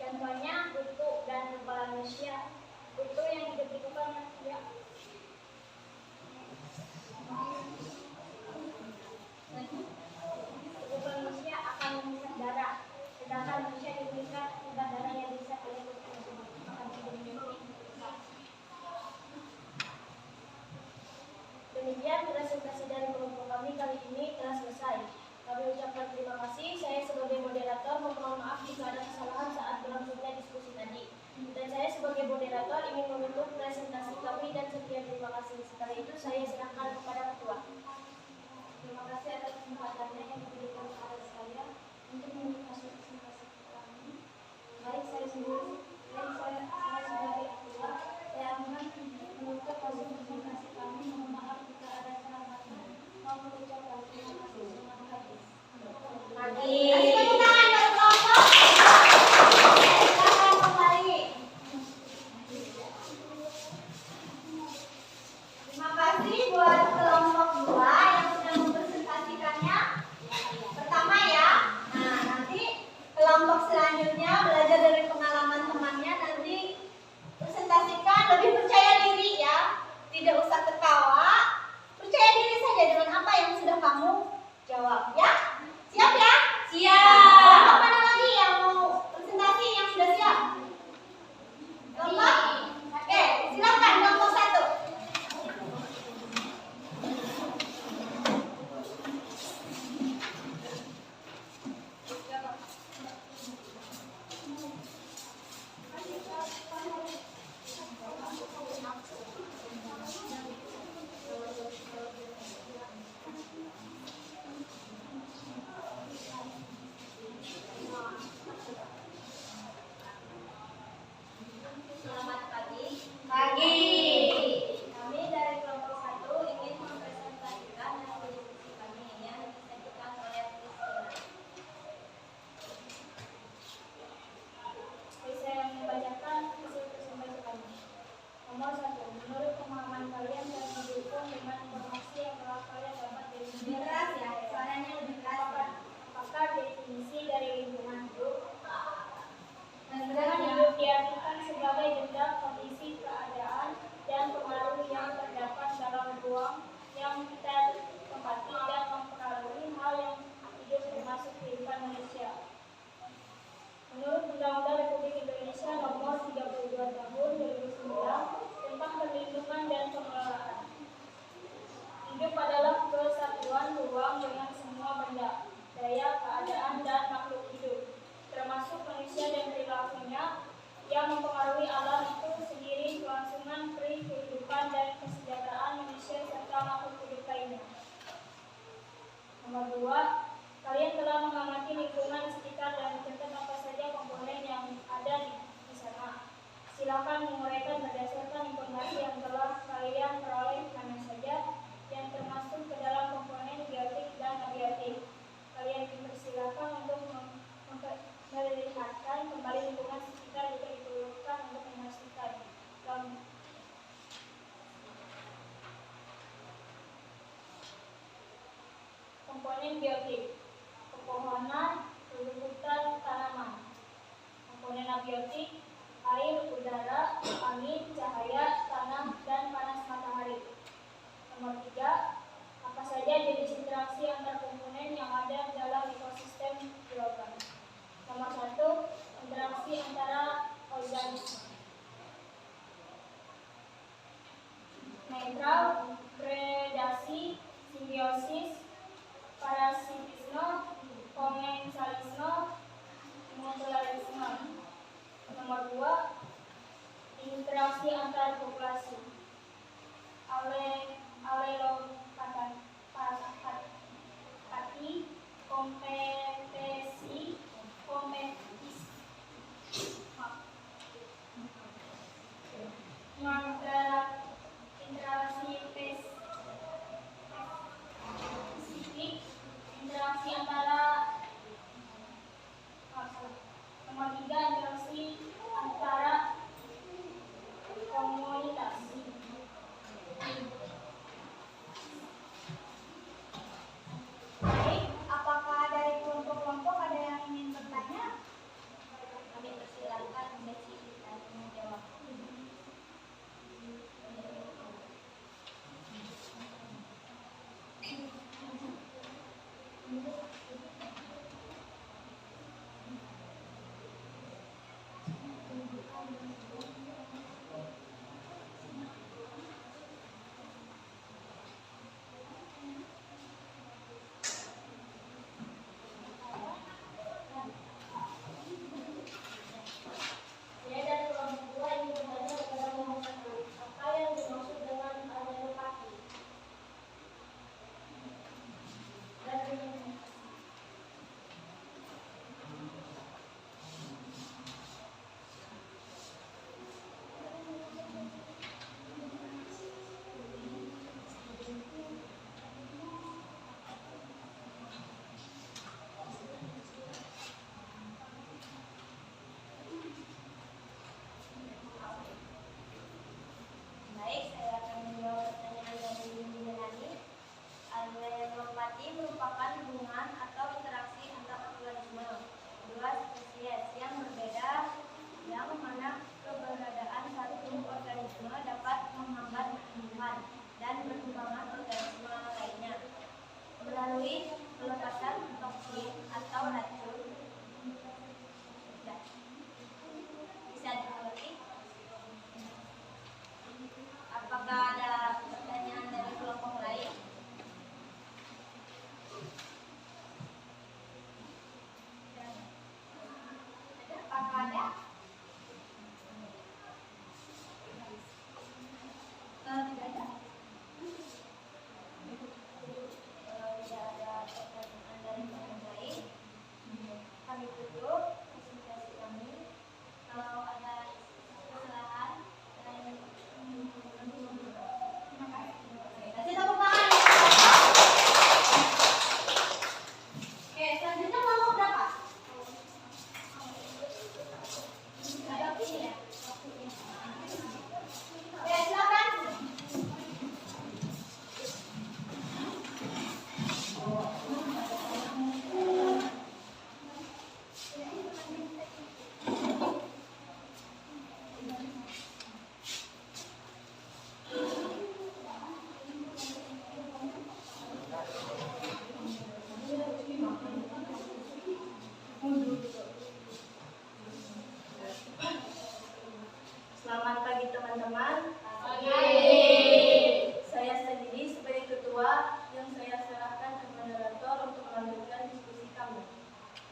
Contohnya kutu dan kebalan manusia. Kutu yang hidup di kepala manusia. Kutu manusia akan memisah darah, sedangkan manusia diberikan sumber darah yang bisa oleh kutu tersebut. Demikian presentasi dari kelompok kami kali ini telah selesai. Kami ucapkan terima kasih. Saya sebagai moderator mohon maaf jika ada kesalahan saat berlangsungnya diskusi tadi. Dan saya sebagai moderator ingin menutup presentasi kami dan sekian terima kasih. Setelah itu saya serahkan kepada ketua. Terima kasih atas kesempatannya yang diberikan kepada saya untuk membuka presentasi kami. Baik, saya sebagai ketua, saya akan menutup presentasi kami. Mohon maaf jika ada salah kata. Mau mengucapkan terima kasih. Kasih tepuk tangan buat kelompok. Silakan kembali. Terima kasih buat kelompok kesatuan ruang dengan semua benda, daya, keadaan, dan makhluk hidup, termasuk manusia dan perilakunya yang mempengaruhi alam itu sendiri, kelangsungan kehidupan dan kesejahteraan manusia serta makhluk hidup lainnya. Nomor 2, kalian telah mengamati lingkungan sekitar dan mencatat apa saja komponen yang ada di sana. Silakan menguraikan berdasarkan informasi yang telah kalian peroleh mana saja yang termasuk ke dalam komponen biotik dan abiotik. Kalian dipersilakan untuk melihatkan kembali lingkungan sekitar jika diperlukan untuk memastikan komponen biotik, pepohonan, rumputan tanaman. Komponen abiotik, air, udara, angin, cahaya, tanah, dan panas matahari. Nomor 3, apa saja jenis interaksi antar komponen yang ada dalam ekosistem biologis. Nomor 1, interaksi antara organisme. Netral, predasi, simbiosis, parasitisme, komensalisme, mutualisme. Nomor 2, interaksi antar populasi.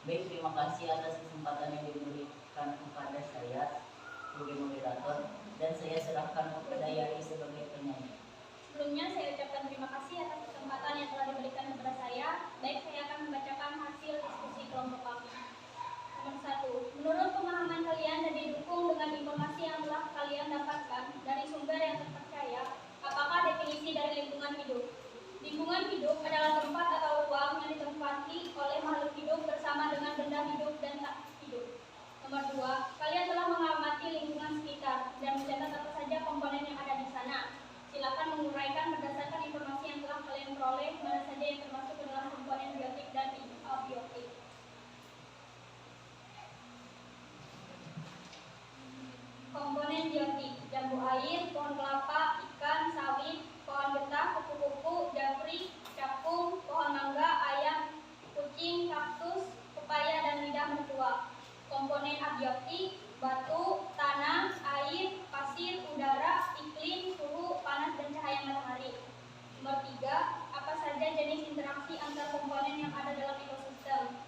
Baik, terima kasih atas kesempatan yang diberikan kepada saya sebagai moderator, dan saya serahkan kepada Yari sebagai penyanyi. Sebelumnya saya ucapkan terima kasih atas kesempatan yang telah diberikan kepada saya. Baik, saya akan membacakan hasil diskusi kelompok kami. Nomor 1. Menurut pemahaman kalian dan didukung dengan informasi yang telah kalian dapatkan dari sumber yang terpercaya, apakah definisi dari lingkungan hidup? Lingkungan hidup adalah tempat atau ruang yang ditempati oleh makhluk hidup bersama dengan benda hidup dan tak hidup. Nomor 2. Kalian telah mengamati lingkungan sekitar dan mencatat apa saja komponen yang ada di sana. Silakan menguraikan berdasarkan informasi yang telah kalian peroleh mana saja yang termasuk ke dalam komponen biotik dan abiotik. Komponen biotik: jambu air, pohon kelapa, ikan, sawit, pohon getah, kupu-kupu, japri, capung, pohon mangga, ayam, kucing, kaktus, pepaya, dan lidah mertua. Komponen abiotik: batu, tanah, air, pasir, udara, iklim, suhu, panas, dan cahaya matahari. Nomor 3. Apa saja jenis interaksi antar komponen yang ada dalam ekosistem?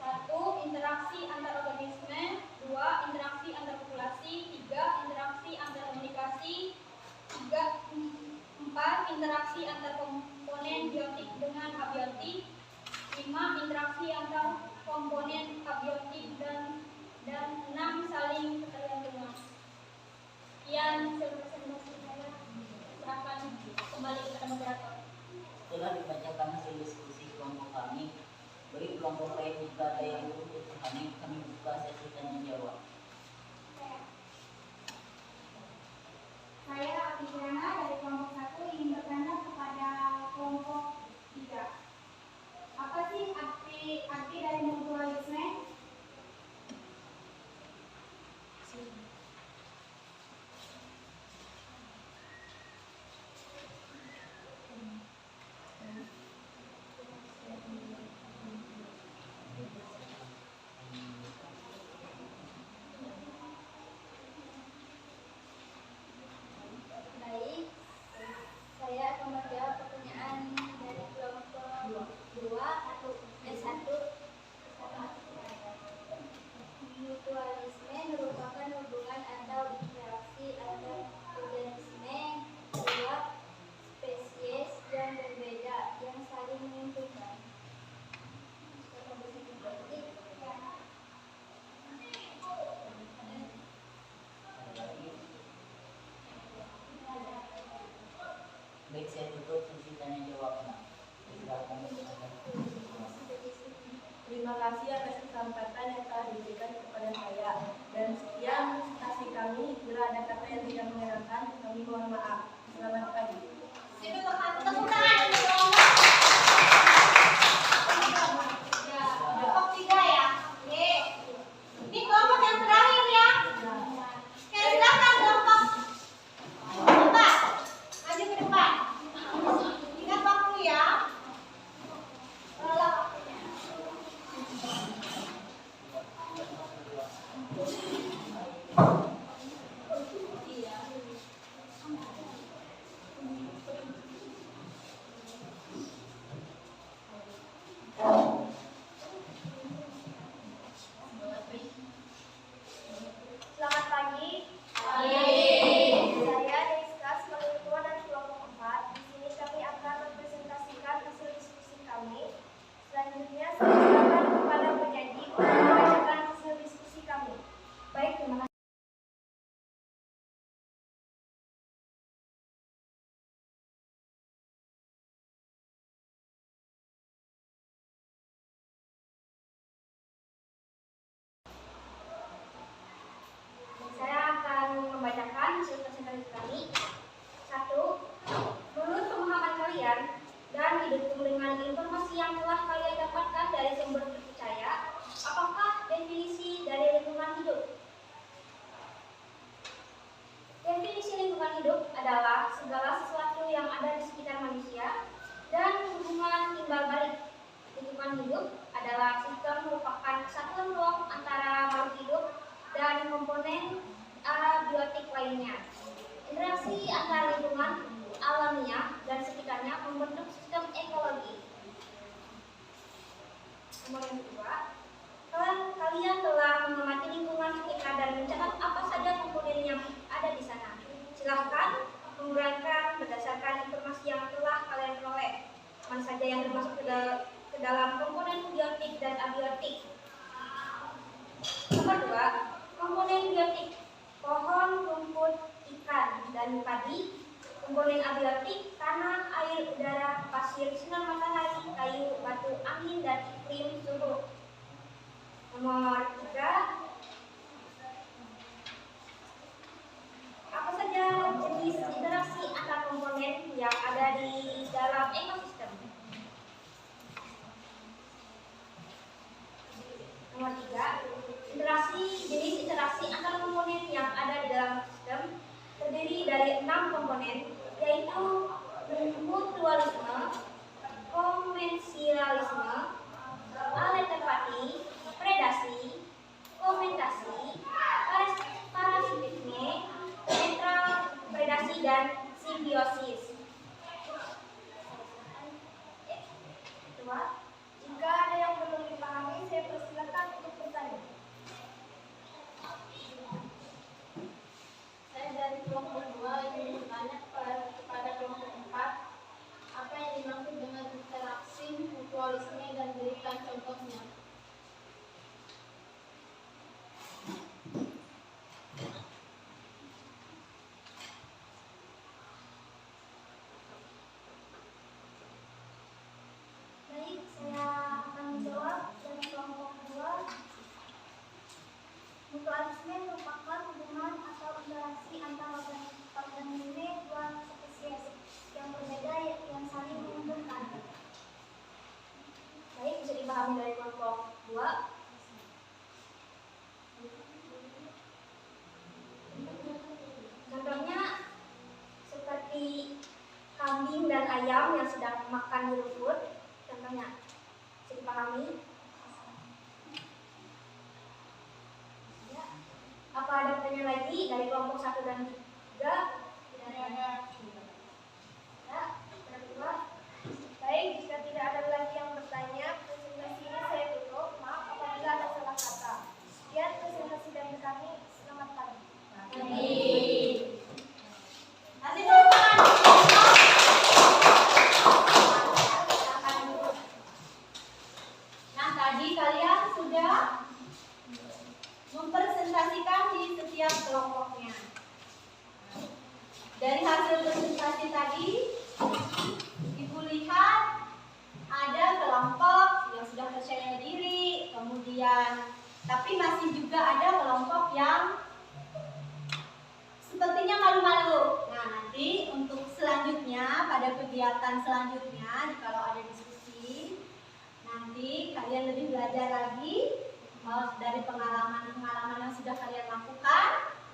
1. Interaksi antar organisme. 2. Interaksi antar populasi. 3. Interaksi antar komunikasi. 4. Interaksi antar komponen biotik dengan abiotik. 5. Interaksi antar komponen abiotik dan 6. Saling ketergantungan. Sekian presentasi saya, serahkan kembali kepada moderator. Setelah dibacakan hasil diskusi kelompok kami, bagi kelompok lain jika ada yang untuk kami buka sesi tanya jawab. Saya Abiana dari kelompok 1 ingin bertanya kepada kelompok 3. Apa sih arti dari mutualisme? Baik, saya akan menjawab pertanyaan dari kelompok 1. Mutualisme merupakan hubungan atau interaksi antar organisme dua spesies yang berbeda yang saling menguntungkan. Baik, saya tutup sesi tanya jawabnya. Silakan. Terima kasih atas kesempatan yang telah diberikan kepada saya. Dan sekian presentasi kami. Bila ada kata yang tidak menyenangkan, kami mohon maaf. Selamat pagi. Tepuk tangan untuk kelompok. Kelompok 3 ya. Oke. Ini kelompok yang terakhir ya. Oke, silakan kelompok 4. Maju ke depan. Ingat waktu ya. Tolong waktunya. Selamat pagi. Saya Deiska sebagai ketua dari kelompok 4. Di sini kami akan mempresentasikan hasil diskusi kami. Selanjutnya saya silakan kepada penyanyi untuk membacakan hasil diskusi kami. Baik, terima kasih. Saya akan membacakan hasil presentasi kami. 1. Menurut pemahaman kalian dan didukung dengan informasi yang telah kalian dapatkan dari sumber terpercaya, apakah definisi dari lingkungan hidup? Definisi lingkungan hidup adalah segala sesuatu yang ada di sekitar manusia dan hubungan timbal balik. Lingkungan hidup adalah sistem merupakan kesatuan ruang antara makhluk hidup dan komponen abiotik lainnya. Interaksi antara lingkungan alamiah dan sekitarnya membentuk sistem ekologi. Nomor yang kedua, mana saja yang termasuk ke dalam komponen biotik dan abiotik. Nomor 2, komponen biotik, pohon, rumput, ikan, dan padi. Komponen abiotik, tanah, air, udara, pasir, sinar matahari, kayu, batu, angin, dan iklim suhu. Nomor 3, apa saja jenis interaksi antar komponen yang ada di dalam ekosistem? Nomor 3, jenis interaksi antar komponen yang ada di dalam sistem terdiri dari 6 komponen, yaitu mutualisme, komensialisme, alloterapy, predasi, komentasi, parasitisme, netral predasi, dan simbiosis. Kedua, jika ada yang belum dipahami, saya persilakan untuk bertanya. Saya dari kelompok 2 ingin bertanya kepada kelompok 4, apa yang dimaksud dengan interaksi, mutualisme, dan berikan contohnya. Baik, saya akan menjawab dari kelompok 2. Mutualisme merupakan hubungan atau interaksi antar organisme dua spesies yang berbeda yang saling menguntungkan. Baik, bisa dipahami dari kelompok 2. Contohnya seperti kambing dan ayam yang sedang makan di rumput. Contohnya, bisa dipahami? Ya. Apa ada pertanyaan lagi dari kelompok 1 dan 3? Tidak ada. Ya, berdua. Baik, jika tidak ada lagi yang bertanya, presentasi ini saya tutup. Maaf apabila ada salah kata. Sekian presentasi dari kami. Selamat pagi. Kasih tepuk tangan. Nah, tadi kalian sudah mempresentasikan di setiap kelompoknya. Dari hasil presentasi tadi, Ibu lihat ada kelompok yang sudah percaya diri, kemudian tapi masih juga ada kelompok yang sepertinya malu-malu. Nah, nanti untuk selanjutnya, pada kegiatan selanjutnya, kalau ada diskusi, nanti kalian lebih belajar lagi dari pengalaman-pengalaman yang sudah kalian lakukan,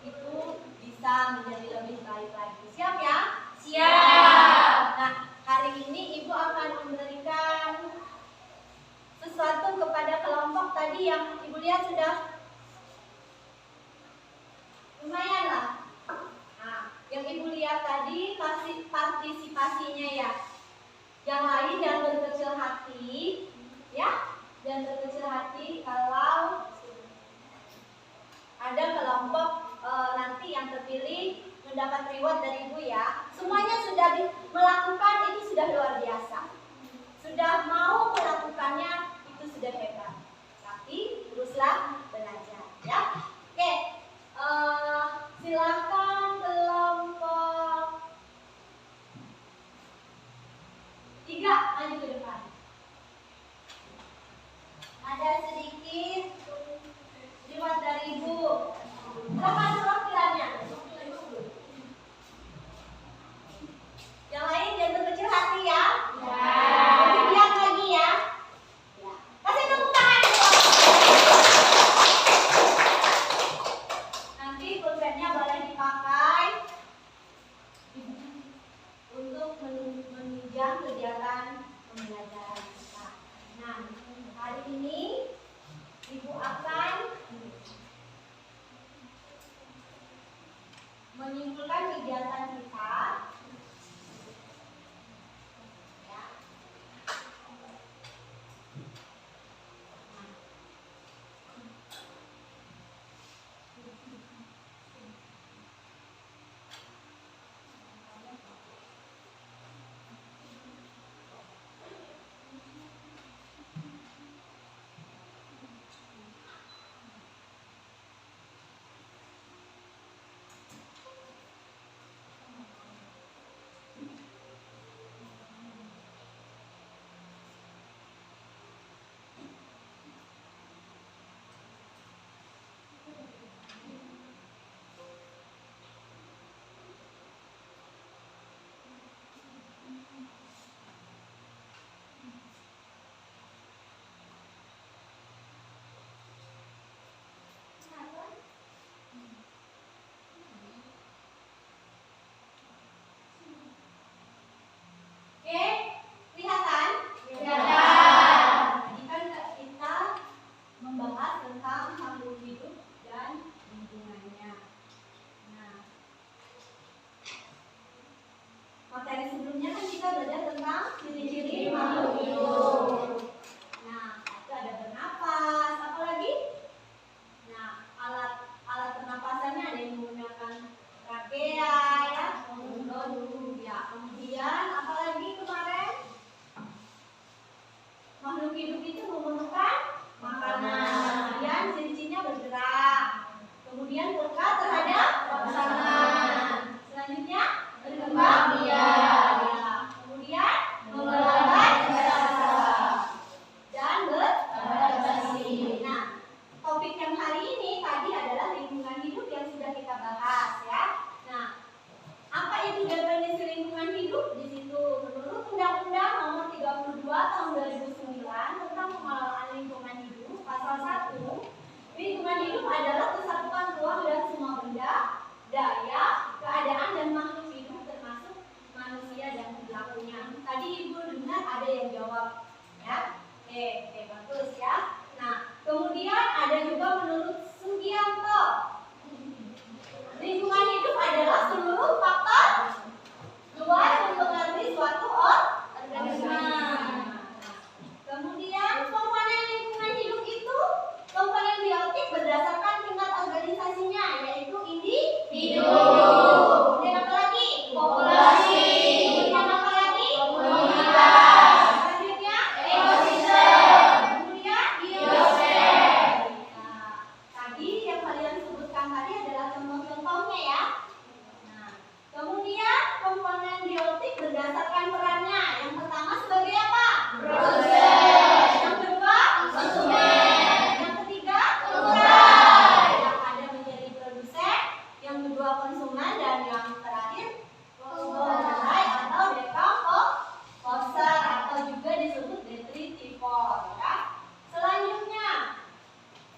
itu bisa menjadi lebih baik lagi. Siap ya? Siap. Nah, hari ini Ibu akan memberikan sesuatu kepada kelompok tadi yang Ibu lihat sudah lumayan lah. Nah, yang Ibu lihat tadi partisipasinya ya. Yang lain yang berkecil hati, ya, dan berkecil hati kalau ada kelompok nanti yang terpilih mendapat reward dari Ibu ya. Semuanya sudah melakukan, itu sudah luar biasa. Sudah mau melakukannya, itu sudah hebat. Tapi teruslah belajar ya. Oke, silakan kelompok 3 maju ke depan. Ada sedikit reward dari Ibu. Kapan perwakilannya? Yang lain jangan berkecil hati ya. Lebih giat lagi ya. Kasih tepuk tangan. Nanti pulpennya boleh dipakai untuk menunjang kegiatan pembelajaran kita. Nah, hari ini Ibu akan menyimpulkan kegiatan kita. makhluk hidup itu memerlukan makanan. Kemudian ciri-cirinya bergerak. Kemudian peka terhadap pasangan. Selanjutnya berkembang biak. Kemudian memerankan rasa dan beradaptasi. Nah, topik yang hari ini tadi adalah lingkungan hidup yang sudah kita bahas ya. Nah, apa itu definisi lingkungan hidup? Di situ menurut Undang-Undang Nomor 32 Tahun 2009 tentang pengelolaan lingkungan hidup, pasal 1, lingkungan hidup adalah kesatuan ruang dan semua benda, daya, keadaan dan makhluk hidup termasuk manusia dan perilakunya. Tadi Ibu dengar ada yang jawab ya. Oke, bagus ya. Nah, kemudian ada juga menurut Sugianto, lingkungan hidup adalah seluruh faktor luas mempengaruhi suatu organisme. Kemudian komponen lingkungan hidup itu komponen biotik berdasarkan tingkat organisasinya, yaitu individu. Kemudian apa lagi? Populasi. Kemudian apa lagi? Komunitas. Selanjutnya ekosistem. Kemudian biosfer. Nah, tadi yang kalian sebutkan tadi adalah contoh-contohnya ya. Nah, kemudian komponen biotik berdasarkan perannya. Yang pertama sebagai apa? Produsen. Yang kedua konsumen. Yang ketiga pengurai. Yang ada menjadi produsen. Yang kedua konsumen dan yang terakhir pengurai atau dekomposer atau juga disebut detritivor ya. Selanjutnya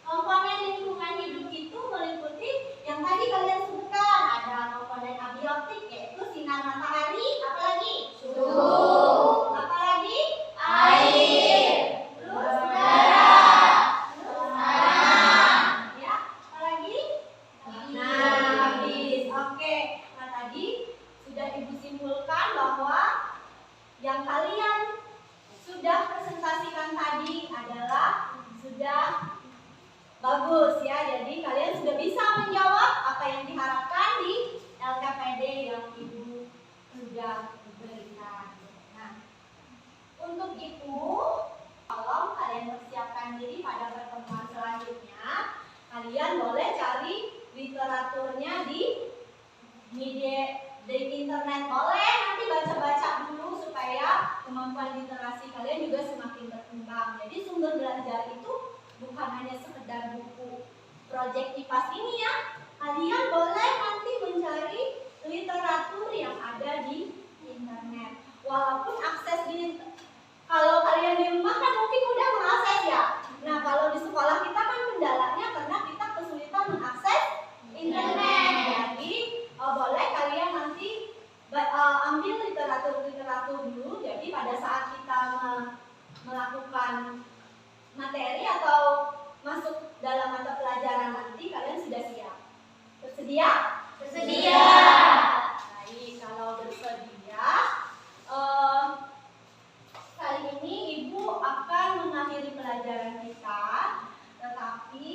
komponen lingkungan hidup itu meliputi yang tadi kalian sebutkan, ada komponen abiotik yaitu sinar matahari, apalagi suhu, apalagi air, terus udara, terus tanah, ya, apalagi habis. Oke, nah tadi sudah Ibu simpulkan bahwa yang kalian sudah presentasikan tadi adalah sudah bagus ya, jadi kalian sudah bisa menjawab apa yang diharapkan di LKPD yang Ibu sudah berikan. Nah, untuk itu, kalau kalian persiapkan diri pada pertemuan selanjutnya, kalian boleh cari literaturnya di internet. Boleh nanti baca-baca dulu supaya kemampuan literasi kalian juga semakin berkembang. Jadi sumber belajar itu bukan hanya sekedar buku proyek IPAS ini ya. Kalian boleh nanti mencari literatur yang ada di internet. Walaupun akses kalau kalian di rumah kan mungkin mudah mengakses ya. Nah, kalau di sekolah kita kan kendalanya karena kita kesulitan mengakses internet. Jadi boleh kalian nanti ambil literatur dulu. Jadi pada saat kita melakukan materi atau masuk dalam mata pelajaran nanti kalian sudah siap. Bersedia? Bersedia. Baik, kalau bersedia, kali ini Ibu akan mengakhiri pelajaran kita, tetapi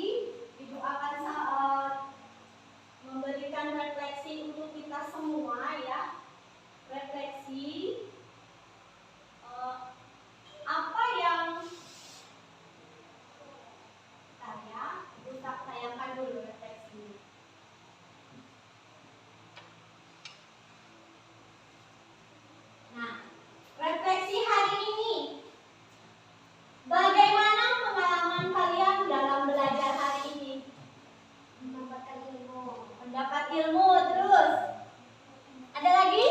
Ibu akan memberikan refleksi untuk kita semua ya. Refleksi apa yang saya tayangkan dulu refleksi. Nah, refleksi hari ini, bagaimana pengalaman kalian dalam belajar hari ini? Mendapat ilmu terus. Ada lagi?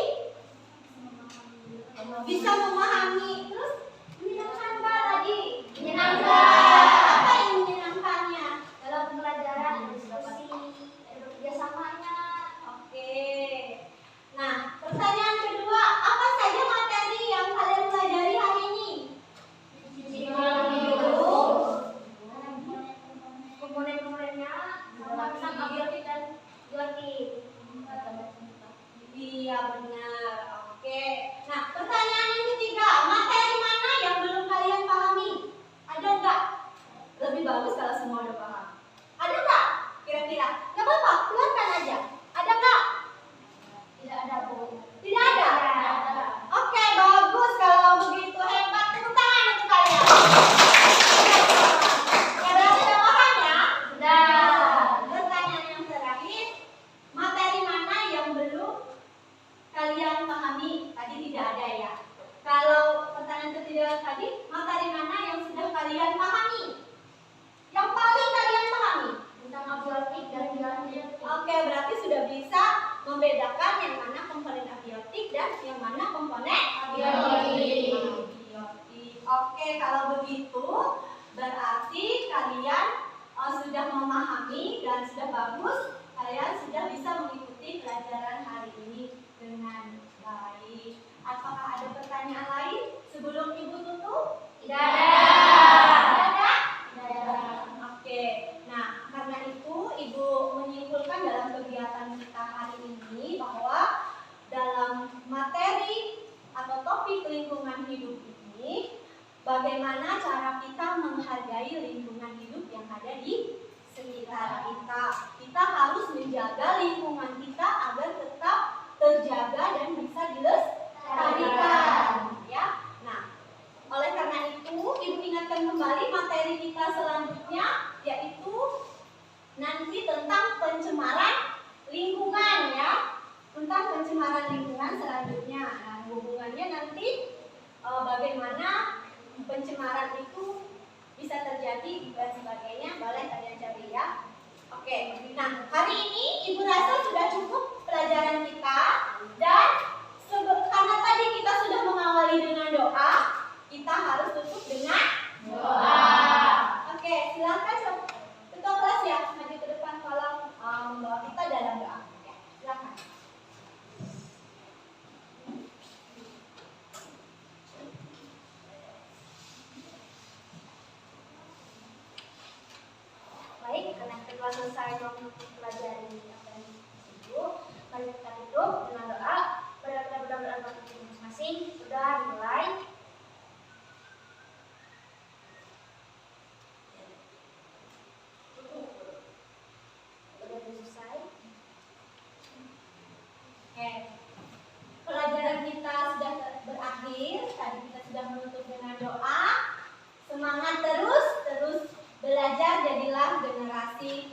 belajar tadi, materi mana yang sudah kalian pahami? Yang paling kalian pahami? Tentang abiotik dan biologi. Oke, berarti sudah bisa membedakan yang mana komponen abiotik dan yang mana komponen Abiotik. Oke, kalau begitu berarti kalian sudah memahami dan sudah bagus. Kalian sudah bisa mengikuti pelajaran hari ini dengan baik. Apakah ada pertanyaan lain sebelum Ibu tutup? Tidak ada. Tidak ada? Oke. Nah, karena itu Ibu menyimpulkan dalam kegiatan kita hari ini bahwa dalam materi atau topik lingkungan hidup ini, bagaimana cara kita menghargai lingkungan hidup yang ada di sekitar kita. Kita harus menjaga lingkungan kita agar tetap terjaga dan bisa dilestarikan. Ya. Nah, oleh karena itu, Ibu ingatkan kembali materi kita selanjutnya, yaitu nanti tentang pencemaran lingkungan ya. Tentang pencemaran lingkungan selanjutnya. Nah, hubungannya nanti bagaimana pencemaran itu bisa terjadi dan sebagainya, boleh kalian cari ya. Oke, nah hari ini Ibu rasa sudah cukup pelajaran kita, dan karena tadi kita sudah mengawali dengan doa, kita harus tutup dengan doa. Oke, silakan ketua kelas ya, maju ke depan tolong membawa kita dalam doa. Ya, silakan. Baik, karena kita telah selesai mempelajari apa yang disebut, mari kita tutup dengan doa. Berdoa masing-masing. Sudah dimulai. Sudah selesai. Oke, pelajaran kita sudah berakhir. Tadi kita sudah menutup dengan doa. Semangat terus belajar, jadilah generasi